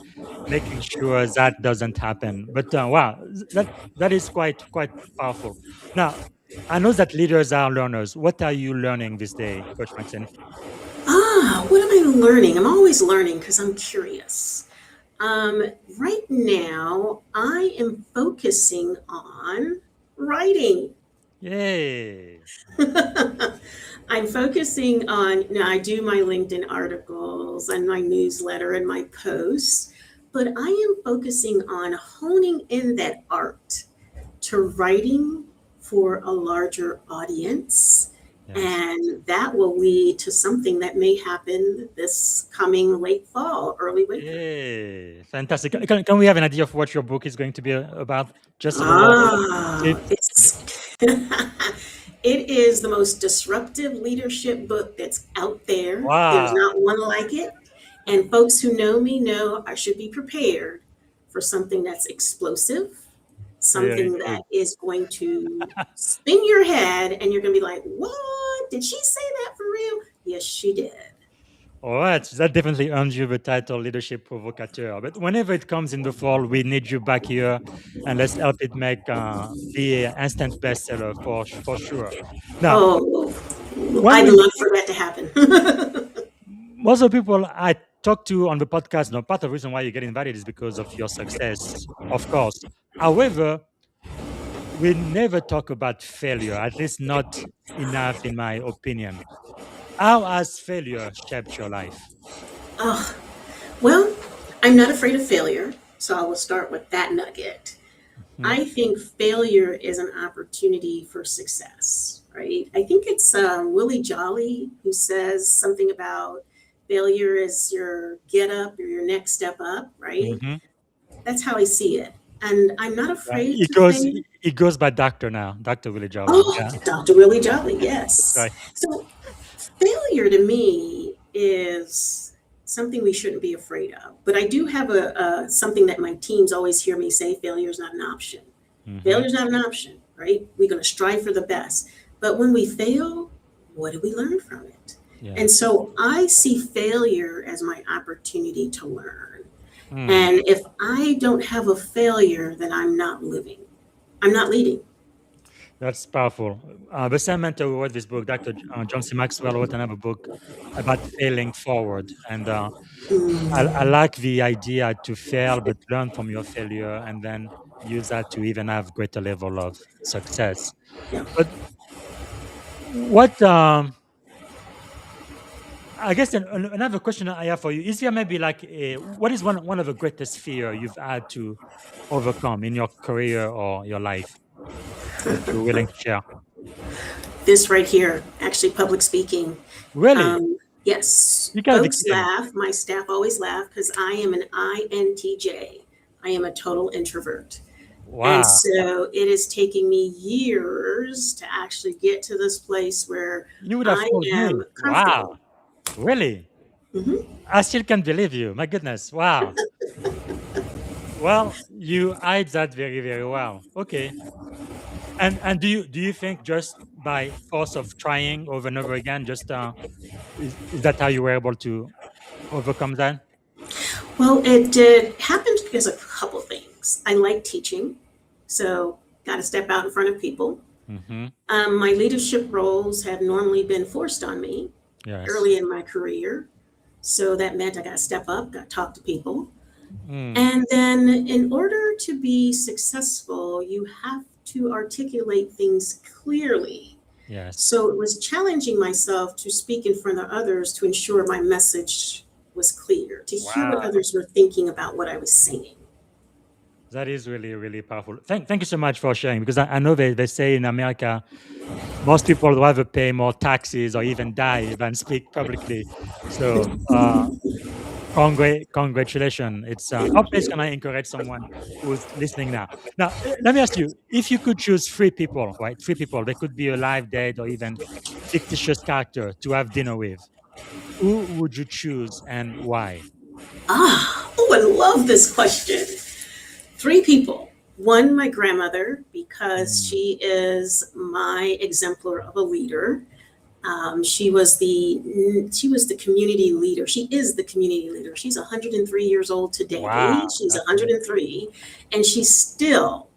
making sure that doesn't happen. But wow, that is quite powerful. Now, I know that leaders are learners. What are you learning this day, Coach Maxine? What am I learning? I'm always learning because I'm curious. Um, right now, I am focusing on writing. Yay! I'm focusing on, now I do my LinkedIn articles and my newsletter and my posts, but I am focusing on honing in that art to writing for a larger audience. Yes. And that will lead to something that may happen this coming late fall, early winter. Yay! Fantastic. Can we have an idea of what your book is going to be about? Just a little tip. It's it is the most disruptive leadership book that's out there. There's Wow. not one like it. And folks who know me know I should be prepared for something that's explosive, Very something that good. is going to spin your head and you're going to be like, "What? Did she say that for real?" Yes, she did. All right, that definitely earns you the title Leadership Provocateur. But whenever it comes in the fall, we need you back here, and let's help it make be an instant bestseller for sure. Now, Oh, when I'd we love for that to happen. most of the people I talk to on the podcast, part of the reason why you get invited is because of your success, of course. However, we never talk about failure, at least not enough, in my opinion. How has failure shaped your life? Oh, well, I'm not afraid of failure, so I will start with that nugget. Mhm. I think failure is an opportunity for success, right? I think it's Willie Jolly who says something about failure is your get up or your next step up, right? Mhm. That's how I see it. And I'm not Yeah, afraid to fail. it goes by doctor now, Dr. Willie Jolly. Oh, Yeah, Dr. Willie Jolly, that's yes. right. So failure to me is something we shouldn't be afraid of. But I do have a something that my teams always hear me say: failure is not an option. Mhm. Failure is not an option, right? We're going to strive for the best. But when we fail, what do we learn from it? And Yes. so I see failure as my opportunity to learn. Mm, And if I don't have a failure, then I'm not living. I'm not leading. that's powerful. The same mentor who wrote this book, Dr. John C. Maxwell, wrote another book about failing forward. And I Mm, like the idea to fail, but learn from your failure and then use that to even have greater level of success. yeah. But what I guess another question I have for you is there maybe like what is one of the greatest fear you've had to overcome in your career or your life that you're willing to share? this right here, actually public speaking. Really? Yes, You gotta be folks kidding. laugh. My staff always laugh because I am an INTJ. I am a total introvert. And Wow. so it is taking me years to actually get to this place where You would have I told am me. Wow. comfortable. Really? Mhm. I still can't believe you. My goodness. Wow. Well, you hide that very, very well. Okay. And do you think just by force of trying over and over again, just is that how you were able to overcome that? Well, it happened because of a couple things. I like teaching, so got to step out in front of people. Mm-hmm. My leadership roles have normally been forced on me Yes. early in my career. So that meant I got to step up, got to talk to people. Mm. And then, in order to be successful, you have to articulate things clearly. Yes. So it was challenging myself to speak in front of others to ensure my message was clear, to hear what Wow. others were thinking about what I was saying. That is really, really powerful. Thank you so much for sharing because I know they say in America, most people rather pay more taxes or even die than speak publicly. So, congratulations. It's how place can I encourage someone who's listening now? Now, let me ask you: if you could choose three people, right? Three people, they could be alive, dead, or even fictitious character to have dinner with. Who would you choose and why? Oh, I love this question. Three people. One, my grandmother, because Mm. she is my exemplar of a leader. She was the community leader. She is the community leader. She's 103 years old today. Wow, She's that's amazing. 103, and she's still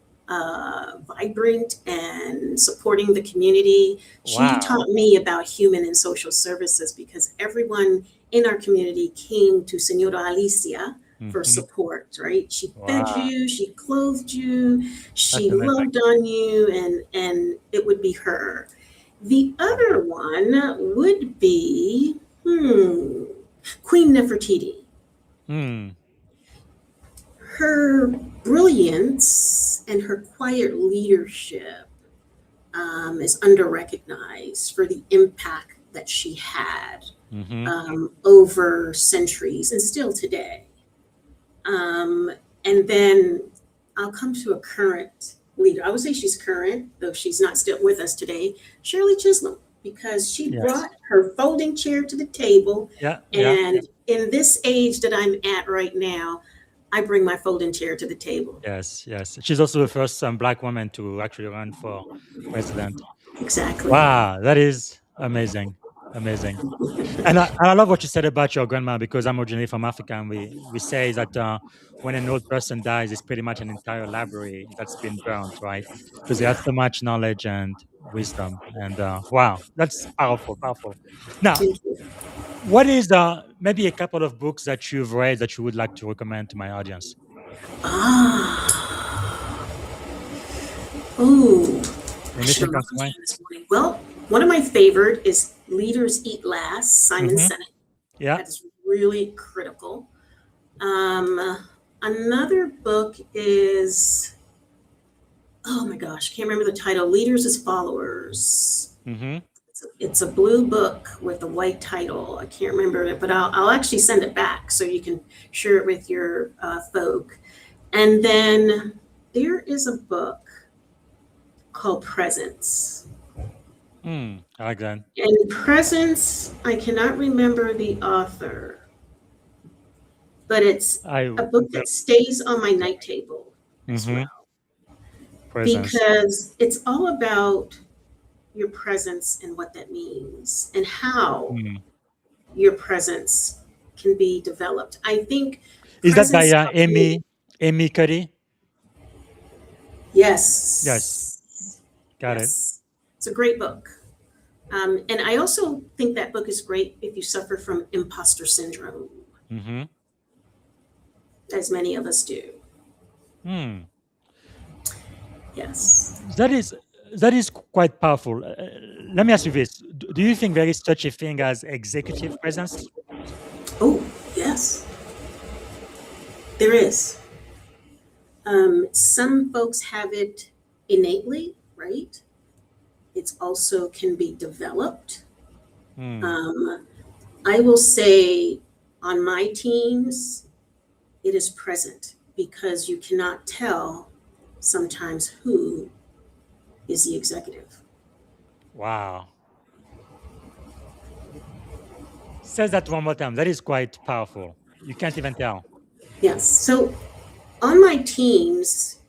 vibrant and supporting the community. She Wow. taught me about human and social services because everyone in our community came to Senora Alicia for Hmm. support, right? She fed Wow, you, she clothed you, that's she amazing. loved on you, and it would be her. The Wow. other one would be Queen Nefertiti. Hmm. Her brilliance and her quiet leadership is under recognized for the impact that she had Hmm. over centuries and still today. Um, and then I'll come to a current leader. I would say she's current, though she's not still with us today, Shirley Chisholm, because she Yes. brought her folding chair to the table. Yeah. Yeah. And in this age that I'm at right now, I bring my folding chair to the table. Yes. Yes. She's also the first Black woman to actually run for president. Exactly. Wow, that is amazing. Amazing. And I love what you said about your grandma because I'm originally from Africa, and we say that when an old person dies, it's pretty much an entire library that's been burnt, right? Because they have so much knowledge and wisdom. And wow, that's powerful, powerful. Now, Thank you. what is maybe a couple of books that you've read that you would like to recommend to my audience? Ah. Oh, I should Anything have comes wrote to this mind? down this morning. Well, one of my favorite is Leaders Eat Last, Simon Hmm. Sinek. Yeah. That is really critical. Another book is, oh my gosh, I can't remember the title. Leaders as Followers. Hmm. It's a blue book with a white title. I can't remember it, but I'll actually send it back so you can share it with your folk. And then there is a book called Presence. I like that. And Presence, I cannot remember the author, but it's I a book will. that stays on my night table as Hmm. well, Presence. because it's all about your presence and what that means and how Hmm. your presence can be developed. I think Is that by presence helps me. Amy Cuddy? Yes, Yes. got it. Yes. It's a great book. And I also think that book is great if you suffer from imposter syndrome, Hmm. as many of us do. Hmm. Yes. That is quite powerful. Let me ask you this: Do you think there is such a thing as executive presence? Oh, yes, there is. Some folks have it innately, right? It's also can be developed. Mm. I will say on my teams, it is present because you cannot tell sometimes who is the executive. Wow. Says that one more time. That is quite powerful. You can't even tell. Yes. So on my teams,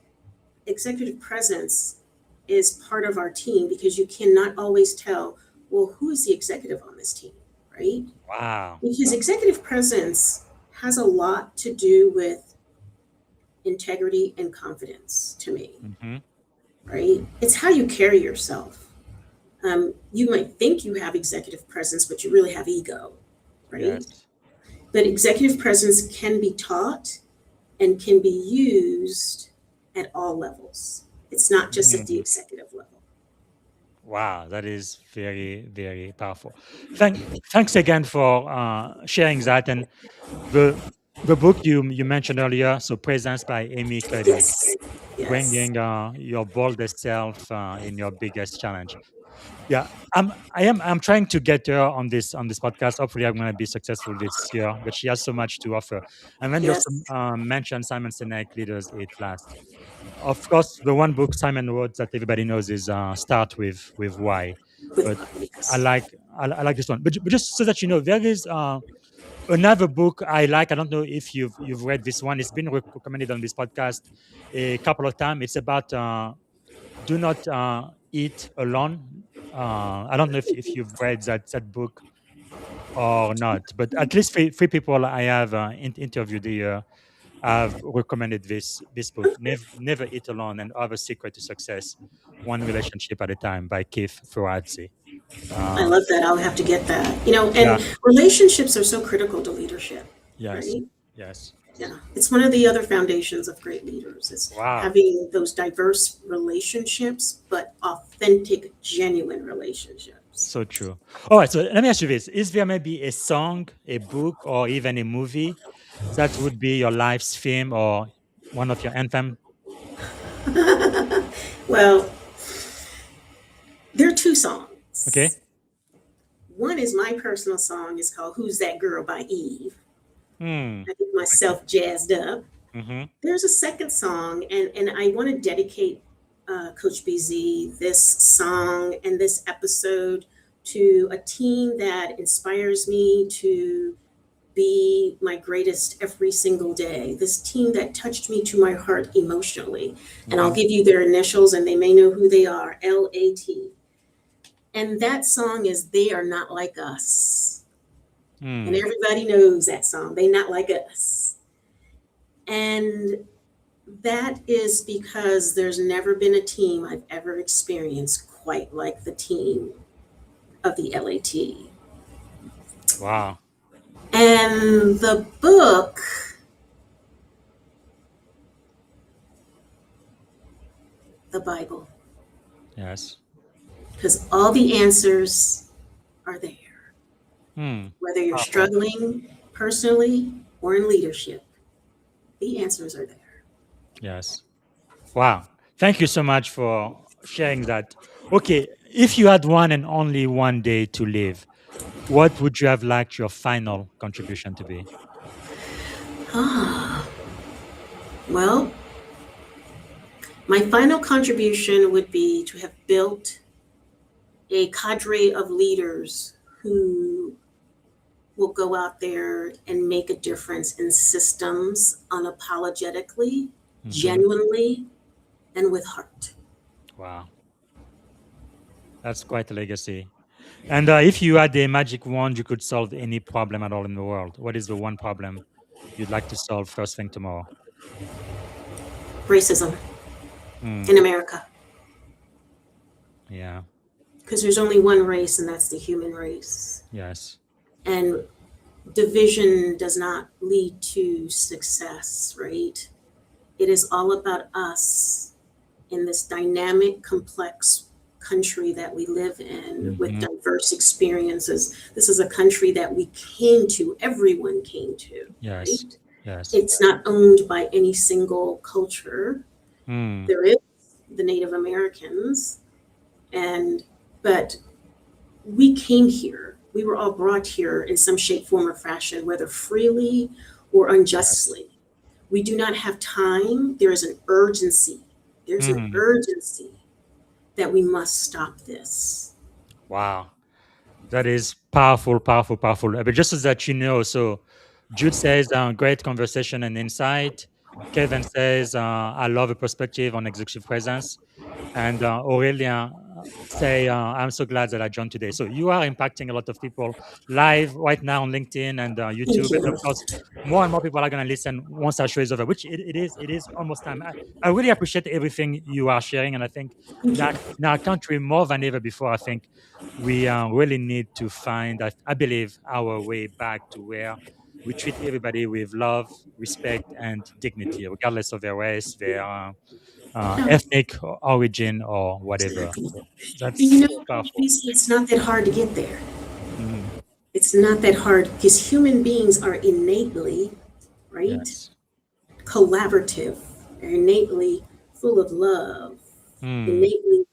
executive presence is part of our team because you cannot always tell, well, who is the executive on this team, right? Wow. Because executive presence has a lot to do with integrity and confidence to me, Mm-hmm. right? It's how you carry yourself. You might think you have executive presence, but you really have ego, right? Yes. But executive presence can be taught and can be used at all levels. It's not just at the Mm. executive level. Wow, that is very, very powerful. Thanks again for sharing that. And the the book you mentioned earlier, so Presence by Amy Cuddy, Yes. Yes. bringing your boldest self in your biggest challenge. Yeah, I'm trying to get her on this podcast. Hopefully, I'm going to be successful this year. But she has so much to offer. And then you Yes. also mentioned Simon Sinek, Leaders Eat Last. Of course, the one book Simon wrote that everybody knows is Start with Why. With But I yes. like I like this one. But just so that you know, there is another book I like. I don't know if you've read this one. It's been recommended on this podcast a couple of times. It's about do not eat alone. I don't know if you've read that book or not, but at least three people I have interviewed here have recommended this book, Never Eat Alone and Other Secret to Success, One Relationship at a Time by Keith Ferrazzi. I love that. I'll have to get that. Yeah. And relationships are so critical to leadership, Yes. right? Yes. Yeah. It's one of the other foundations of great leaders is Wow. having those diverse relationships, but authentic, genuine relationships. So true. All right. So let me ask you this: is there maybe a song, a book, or even a movie that would be your life's theme or one of your anthem? Well, there are two Okay. songs. One is my personal song. It's called Who's That Girl by Eve. Hmm. I get myself jazzed up. Mm-hmm. There's a second song, and I want to dedicate Coach BZ this song and this episode to a team that inspires me to be my greatest every single day. This team that touched me to my heart emotionally. And I'll Mm-hmm. give you their initials and they may know who they are, LAT. And that song is They Are Not Like Us. And Hmm. everybody knows that song, They Not Like Us. And that is because there's never been a team I've ever experienced quite like the team of the LAT. Wow. And the book, the Bible, Yes. because all the answers are there. Hmm. Whether you're Powerful. struggling personally or in leadership, the answers are there. Yes. Wow. Thank you so much for sharing that. Okay. If you had one and only one day to live, what would you have liked your final contribution to be? Ah, well, my final contribution would be to have built a cadre of leaders who will go out there and make a difference in systems unapologetically, Mhm. genuinely, and with heart. Wow. That's quite a legacy. And if you had a magic wand, you could solve any problem at all in the world. What is the one problem you'd like to solve first thing tomorrow? Racism Hmm. in America, Yeah. because there's only one race, and that's the human race. Yes. And division does not lead to success, right? It is all about us in this dynamic, complex country that we live in with Mhm. diverse experiences. This is a country that we came to, everyone came to, Yes. right? Yes. It's not owned by any single culture. Hmm. There is the Native Americans, and But we came here, we were all brought here in some shape, form, or fashion, whether freely or unjustly. We do not have time. There is an urgency. There's an urgency that we must stop this. Wow. That is powerful, powerful, powerful. But just so that you know, so Jude says, great conversation and insight. Kevin says, I love a perspective on executive presence. And Aurelia say, I'm so glad that I joined today. So you are impacting a lot of people live right now on LinkedIn and YouTube. Thank And of you. course, more and more people are going to listen once our show is over, which it is almost time. I really appreciate everything you are sharing. And I think Thank you. that in our country, more than ever before, I think we really need to find, I believe, our way back to where we treat everybody with love, respect, and dignity, regardless of their race, their No, ethnic origin, or whatever. exactly. So And that's so powerful. it's not that hard to get there. Mhm. It's not that hard because human beings are innately, right, Yes. collaborative. They're innately full of love, Mm. innately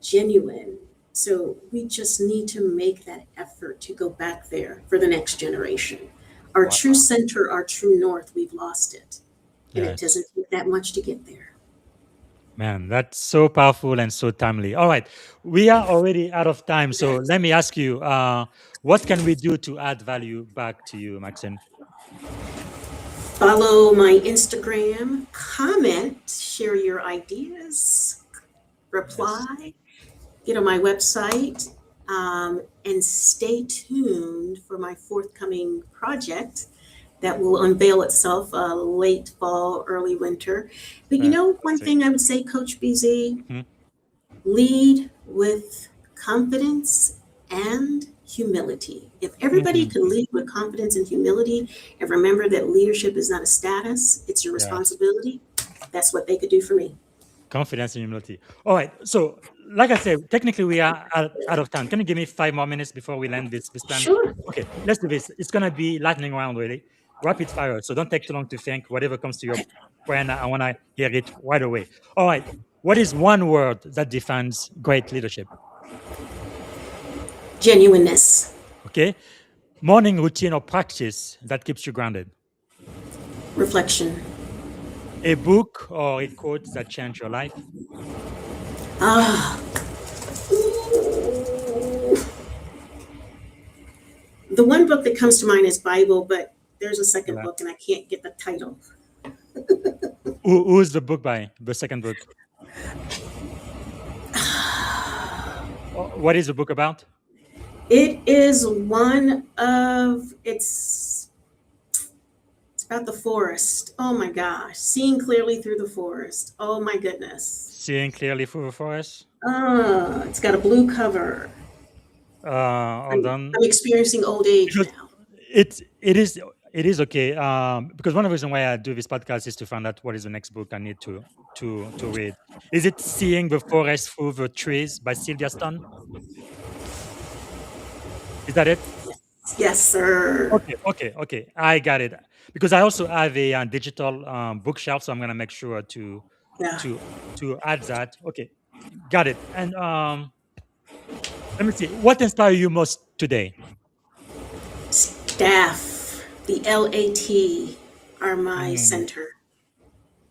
genuine. So we just need to make that effort to go back there for the next generation. Our Wow. true center, our true north, we've lost it. And it Yes. doesn't take that much to get there. Man, that's so powerful and so timely. All right. We are already out of time. So let me ask you, what can we do to add value back to you, Maxine? Follow my Instagram, comment, share your ideas, Yes. reply, get on my website, and stay tuned for my forthcoming project that will unveil itself late fall, early winter. But you know, one Fantastic. thing I would say, Coach BZ, Mhm. lead with confidence and humility. If everybody Mhm. could lead with confidence and humility and remember that leadership is not a status, it's your Yes. responsibility, that's what they could do for me. Confidence and humility. All right. So, like I said, technically we are out of time. Can you give me 5 more minutes before we land this plan? Sure. Okay, let's do this. It's gonna be lightning round, really. Rapid fire. So don't take too long to think. Whatever comes to your brain, I wanna hear it right away. All right. What is one word that defines great leadership? Genuineness, Okay. Morning routine or practice that keeps you grounded. reflection. A book or a quote that changed your life. Ah, the one book that comes to mind is Bible, but there's a second book and I can't get the title. Who's the book by? The second book. What is the book about? It is one of it's about the forest. Oh my gosh, seeing clearly through the forest. Oh my goodness. Seeing clearly through the forest. It's got a blue cover. Hold on. I'm experiencing old age Because now. it is okay. Because one of the reasons why I do this podcast is to find out what is the next book I need to read. Is it Seeing the Forest Through the Trees by Sylvia Stone? Is that it? Yes, sir. Okay. I got it. Because I also have a digital bookshelf, so I'm gonna make sure Yeah. to add that. Okay, got it. And let me see. What inspired you most today? Staff, the LAT are my Mm, center.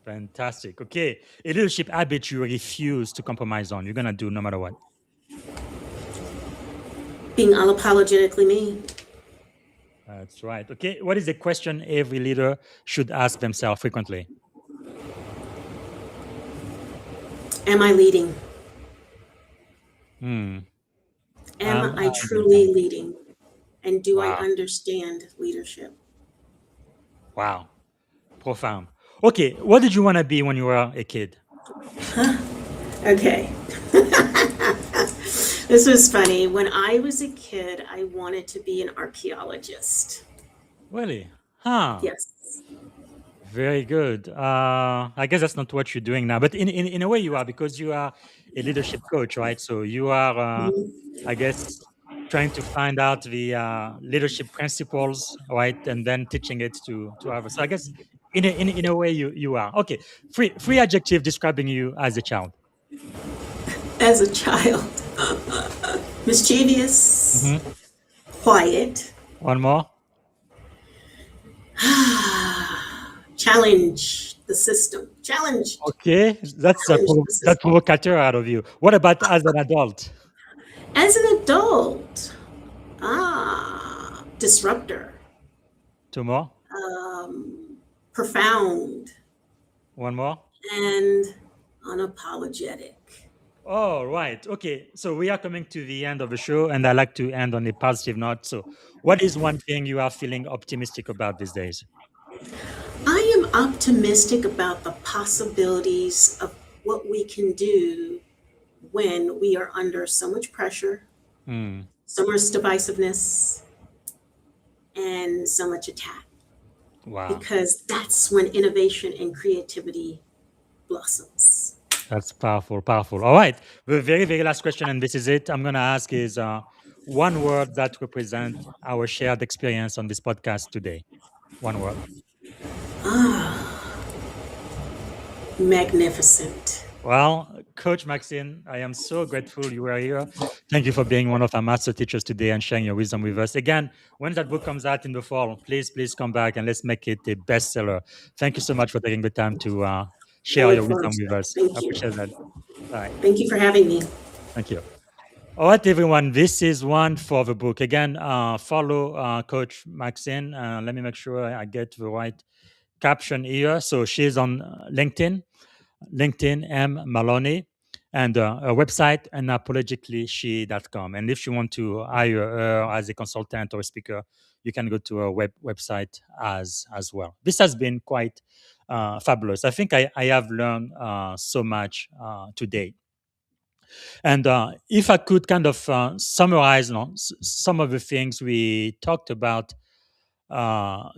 fantastic. Okay, a leadership habit you refuse to compromise on. You're gonna do no matter what. Being unapologetically me. That's right. Okay, what is a question every leader should ask themselves frequently? Am I leading? Hmm. Am I I truly leading? And do I Wow. understand leadership? Wow. Profound. Okay, what did you want to be when you were a kid? Okay. This was funny. When I was a kid, I wanted to be an archaeologist. Really? Huh. Yes. Very good. I guess that's not what you're doing now, but in a way you are, because you are a leadership coach, right? So you are, I guess, trying to find out the leadership principles, right, and then teaching it to others. So I guess in a way you are. Okay. Free adjective describing you as a child. As a child, Mischievous, Mhm. quiet, One more. challenge the system, challenged, Okay, challenge the that system. provocateur out of you. What about as an adult? As an adult, disruptor, Two more. profound, One more. and unapologetic. Oh, right. Okay. So we are coming to the end of the show, and I like to end on a positive note. So, what is one thing you are feeling optimistic about these days? I am optimistic about the possibilities of what we can do when we are under so much pressure, Hmm. so much divisiveness, and so much attack, Wow. because that's when innovation and creativity blossoms. That's powerful, powerful. All right. The very, very last question, and this is it. I'm going to ask is one word that represents our shared experience on this podcast today. One word. Magnificent. Well, Coach Maxine, I am so grateful you were here. Thank you for being one of our master teachers today and sharing your wisdom with us. Again, when that book comes out in the fall, please, please come back and let's make it a bestseller. Thank you so much for taking the time to I share look your forward wisdom to with it. us. I Thank you. appreciate that. All right. Thank you for having me. Thank you. All right, everyone. This is one for the book. Again, follow Coach Maxine. Let me make sure I get the right caption here. So she's on LinkedIn M Maloney, and her website unapologetically.com. And if you want to hire her as a consultant or a speaker, you can go to her website as well. This has been quite fabulous. I think I have learned so much today. And if I could kind of summarize some of the things we talked about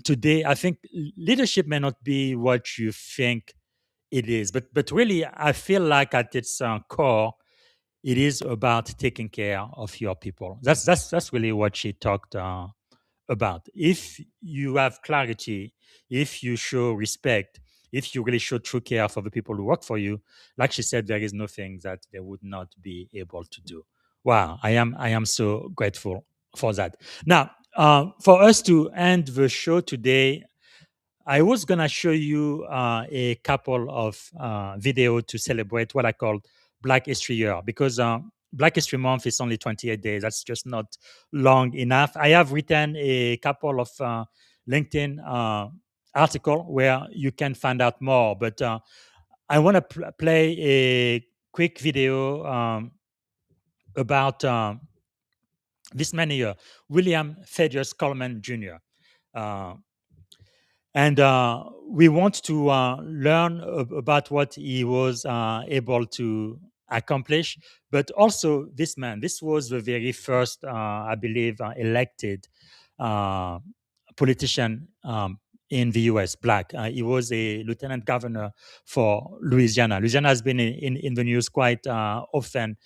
today, I think leadership may not be what you think it is, but really, I feel like at its core, it is about taking care of your people. That's really what she talked about. If you have clarity, if you show respect, if you really show true care for the people who work for you, like she said, there is nothing that they would not be able to do. Wow, I am so grateful for that. Now, for us to end the show today, I was gonna show you a couple of video to celebrate what I call Black History Year, because Black History Month is only 28 days. That's just not long enough. I have written a couple of LinkedIn article where you can find out more, but I want to play a quick video about this man here, William Thaddeus Coleman Jr. Uh, and we want to learn about what he was able to accomplish, but also this man, this was the very first I believe elected uh, politician in the US, black. He was a lieutenant governor for Louisiana has been in the news quite often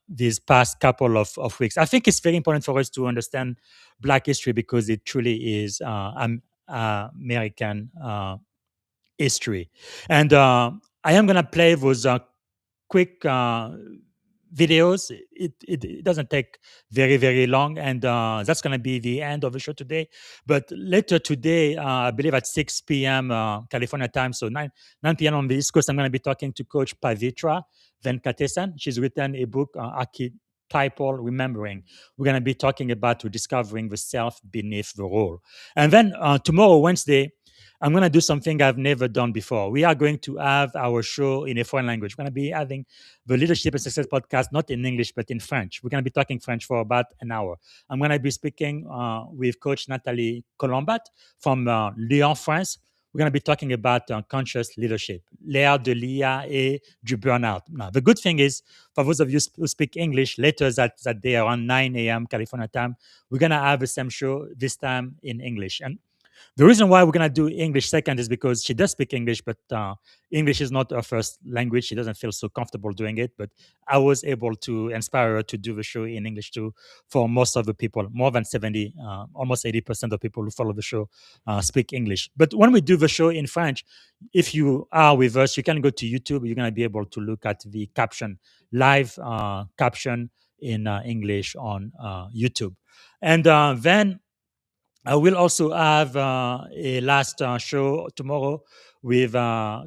these past couple of weeks. I think it's very important for us to understand black history because it truly is American history. And I am going to play those quick videos. It doesn't take very, very long. And that's going to be the end of the show today. But later today, I believe at 6 p.m. California time, so 9 p.m. on the East Coast, I'm going to be talking to Coach Pavitra Venkatesan. She's written a book, Archetypal Remembering. We're going to be talking about rediscovering the self beneath the role. And then tomorrow, Wednesday, I'm going to do something I've never done before. We are going to have our show in a foreign language. We're going to be having the Leadership and Success podcast, not in English, but in French. We're going to be talking French for about an hour. I'm going to be speaking with Coach Nathalie Colombat from Lyon, France. We're going to be talking about conscious leadership, l'ère de l'IA et du burnout. Now, the good thing is, for those of you who speak English, later that day around 9 a.m. California time, we're going to have the same show, this time in English. And The reason why we're going to do English second is because she does speak English, but English is not her first language. She doesn't feel so comfortable doing it. But I was able to inspire her to do the show in English too. For most of the people, more than 70, almost 80% of people who follow the show speak English. But when we do the show in French, if you are with us, you can go to YouTube. You're going to be able to look at the caption, live caption in English on YouTube. And then I will also have a last show tomorrow with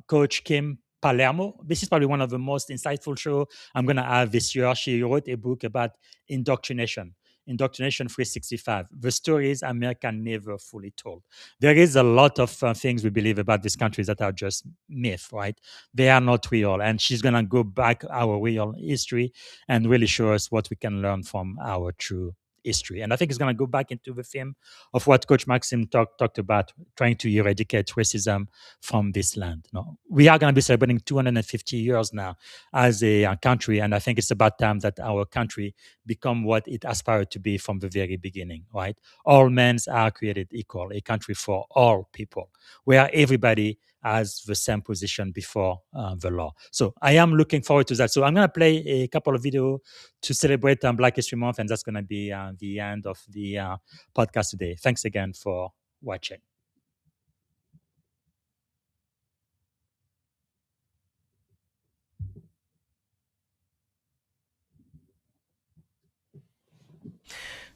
Coach Kim Palermo. This is probably one of the most insightful shows I'm going to have this year. She wrote a book about indoctrination. Indoctrination 365, the stories America never fully told. There is a lot of things we believe about these countries that are just myth, right? They are not real. And she's going to go back our real history and really show us what we can learn from our true history. And I think it's going to go back into the theme of what Coach Maxime talked about, trying to eradicate racism from this land. We are going to be celebrating 250 years now as a country, and I think it's about time that our country become what it aspired to be from the very beginning, right? All men are created equal, a country for all people, where everybody has the same position before the law. So I am looking forward to that. So I'm going to play a couple of videos to celebrate Black History Month, and that's going to be the end of the podcast today. Thanks again for watching.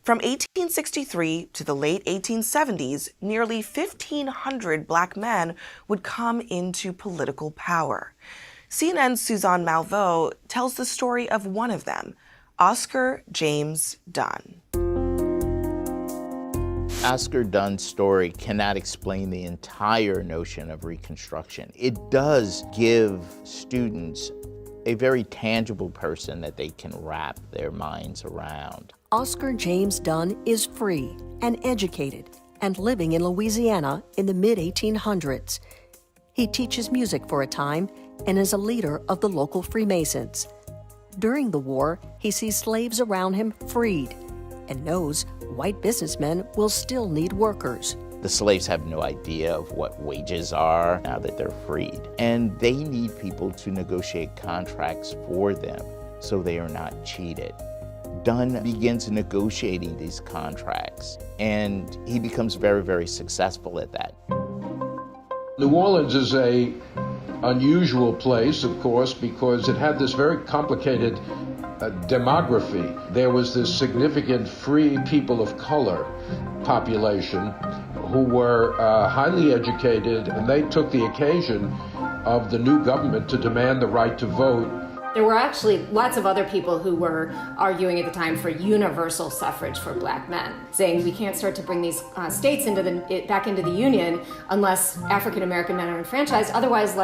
From 1863 to the late 1870s, nearly 1,500 Black men would come into political power. CNN's Suzanne Malveaux tells the story of one of them, Oscar James Dunn. Oscar Dunn's story cannot explain the entire notion of Reconstruction. It does give students a very tangible person that they can wrap their minds around. Oscar James Dunn is free and educated and living in Louisiana in the mid-1800s. He teaches music for a time and is a leader of the local Freemasons. During the war, he sees slaves around him freed and knows white businessmen will still need workers. The slaves have no idea of what wages are now that they're freed. And they need people to negotiate contracts for them so they are not cheated. Dunn begins negotiating these contracts, and he becomes very, very successful at that. New Orleans is a unusual place, of course, because it had this very complicated demography. There was this significant free people of color population who were highly educated, and they took the occasion of the new government to demand the right to vote. There were actually lots of other people who were arguing at the time for universal suffrage for Black men, saying we can't start to bring these states back into the Union unless African American men are enfranchised. Otherwise,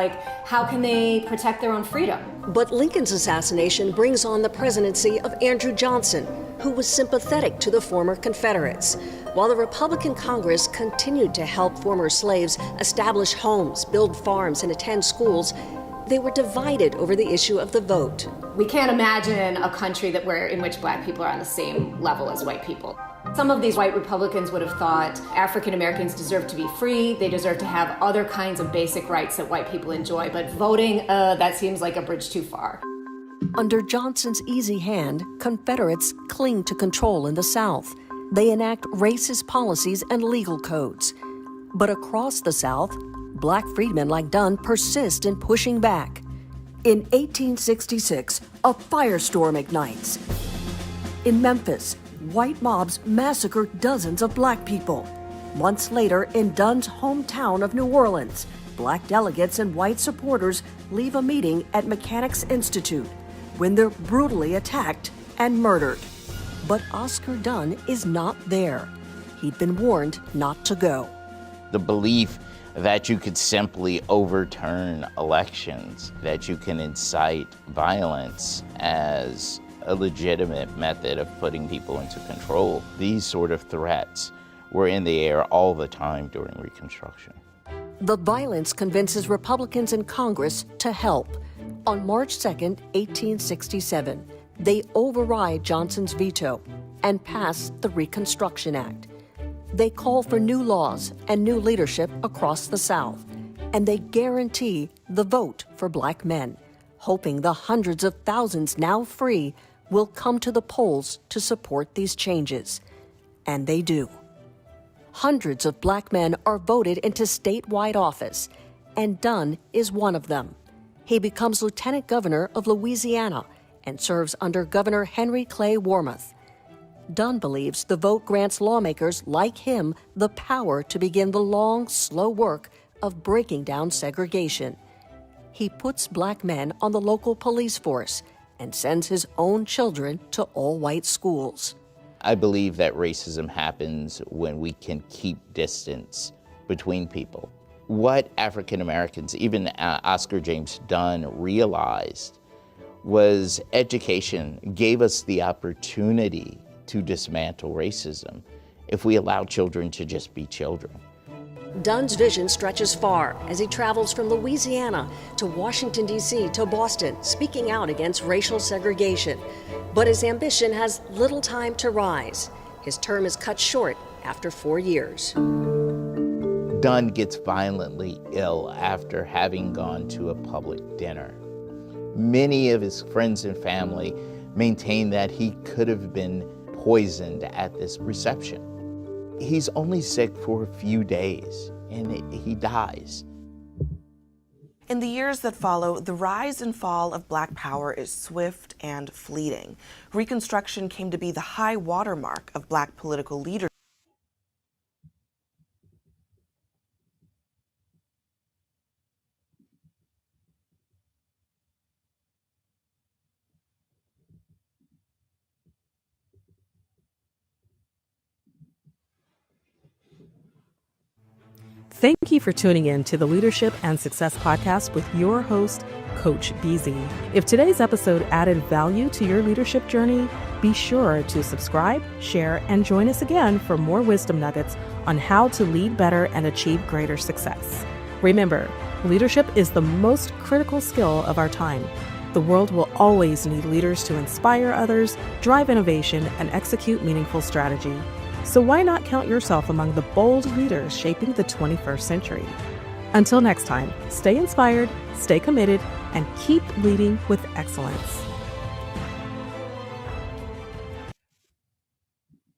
how can they protect their own freedom? But Lincoln's assassination brings on the presidency of Andrew Johnson, who was sympathetic to the former Confederates. While the Republican Congress continued to help former slaves establish homes, build farms, and attend schools, they were divided over the issue of the vote. We can't imagine a country in which Black people are on the same level as white people. Some of these white Republicans would have thought African Americans deserve to be free, they deserve to have other kinds of basic rights that white people enjoy, but voting, that seems like a bridge too far. Under Johnson's easy hand, Confederates cling to control in the South. They enact racist policies and legal codes. But across the South, Black freedmen like Dunn persist in pushing back. In 1866, a firestorm ignites. In Memphis, white mobs massacre dozens of Black people. Months later, in Dunn's hometown of New Orleans, Black delegates and white supporters leave a meeting at Mechanics Institute when they're brutally attacked and murdered. But Oscar Dunn is not there. He'd been warned not to go. The belief that you could simply overturn elections, that you can incite violence as a legitimate method of putting people into control. These sort of threats were in the air all the time during Reconstruction. The violence convinces Republicans in Congress to help. On March 2nd, 1867, they override Johnson's veto and pass the Reconstruction Act. They call for new laws and new leadership across the South, and they guarantee the vote for Black men, hoping the hundreds of thousands now free will come to the polls to support these changes. And they do. Hundreds of Black men are voted into statewide office, and Dunn is one of them. He becomes Lieutenant Governor of Louisiana and serves under Governor Henry Clay Warmoth. Dunn believes the vote grants lawmakers like him the power to begin the long, slow work of breaking down segregation. He puts Black men on the local police force and sends his own children to all-white schools. I believe that racism happens when we can keep distance between people. What African Americans, even Oscar James Dunn, realized was education gave us the opportunity to dismantle racism if we allow children to just be children. Dunn's vision stretches far as he travels from Louisiana to Washington, D.C. to Boston, speaking out against racial segregation. But his ambition has little time to rise. His term is cut short after 4 years. Dunn gets violently ill after having gone to a public dinner. Many of his friends and family maintain that he could have been poisoned at this reception. He's only sick for a few days and he dies. In the years that follow, the rise and fall of Black power is swift and fleeting. Reconstruction came to be the high watermark of Black political leadership. Thank you for tuning in to the Leadership and Success Podcast with your host, Coach BZ. If today's episode added value to your leadership journey, be sure to subscribe, share, and join us again for more wisdom nuggets on how to lead better and achieve greater success. Remember, leadership is the most critical skill of our time. The world will always need leaders to inspire others, drive innovation, and execute meaningful strategy. So why not count yourself among the bold leaders shaping the 21st century? Until next time, stay inspired, stay committed, and keep leading with excellence.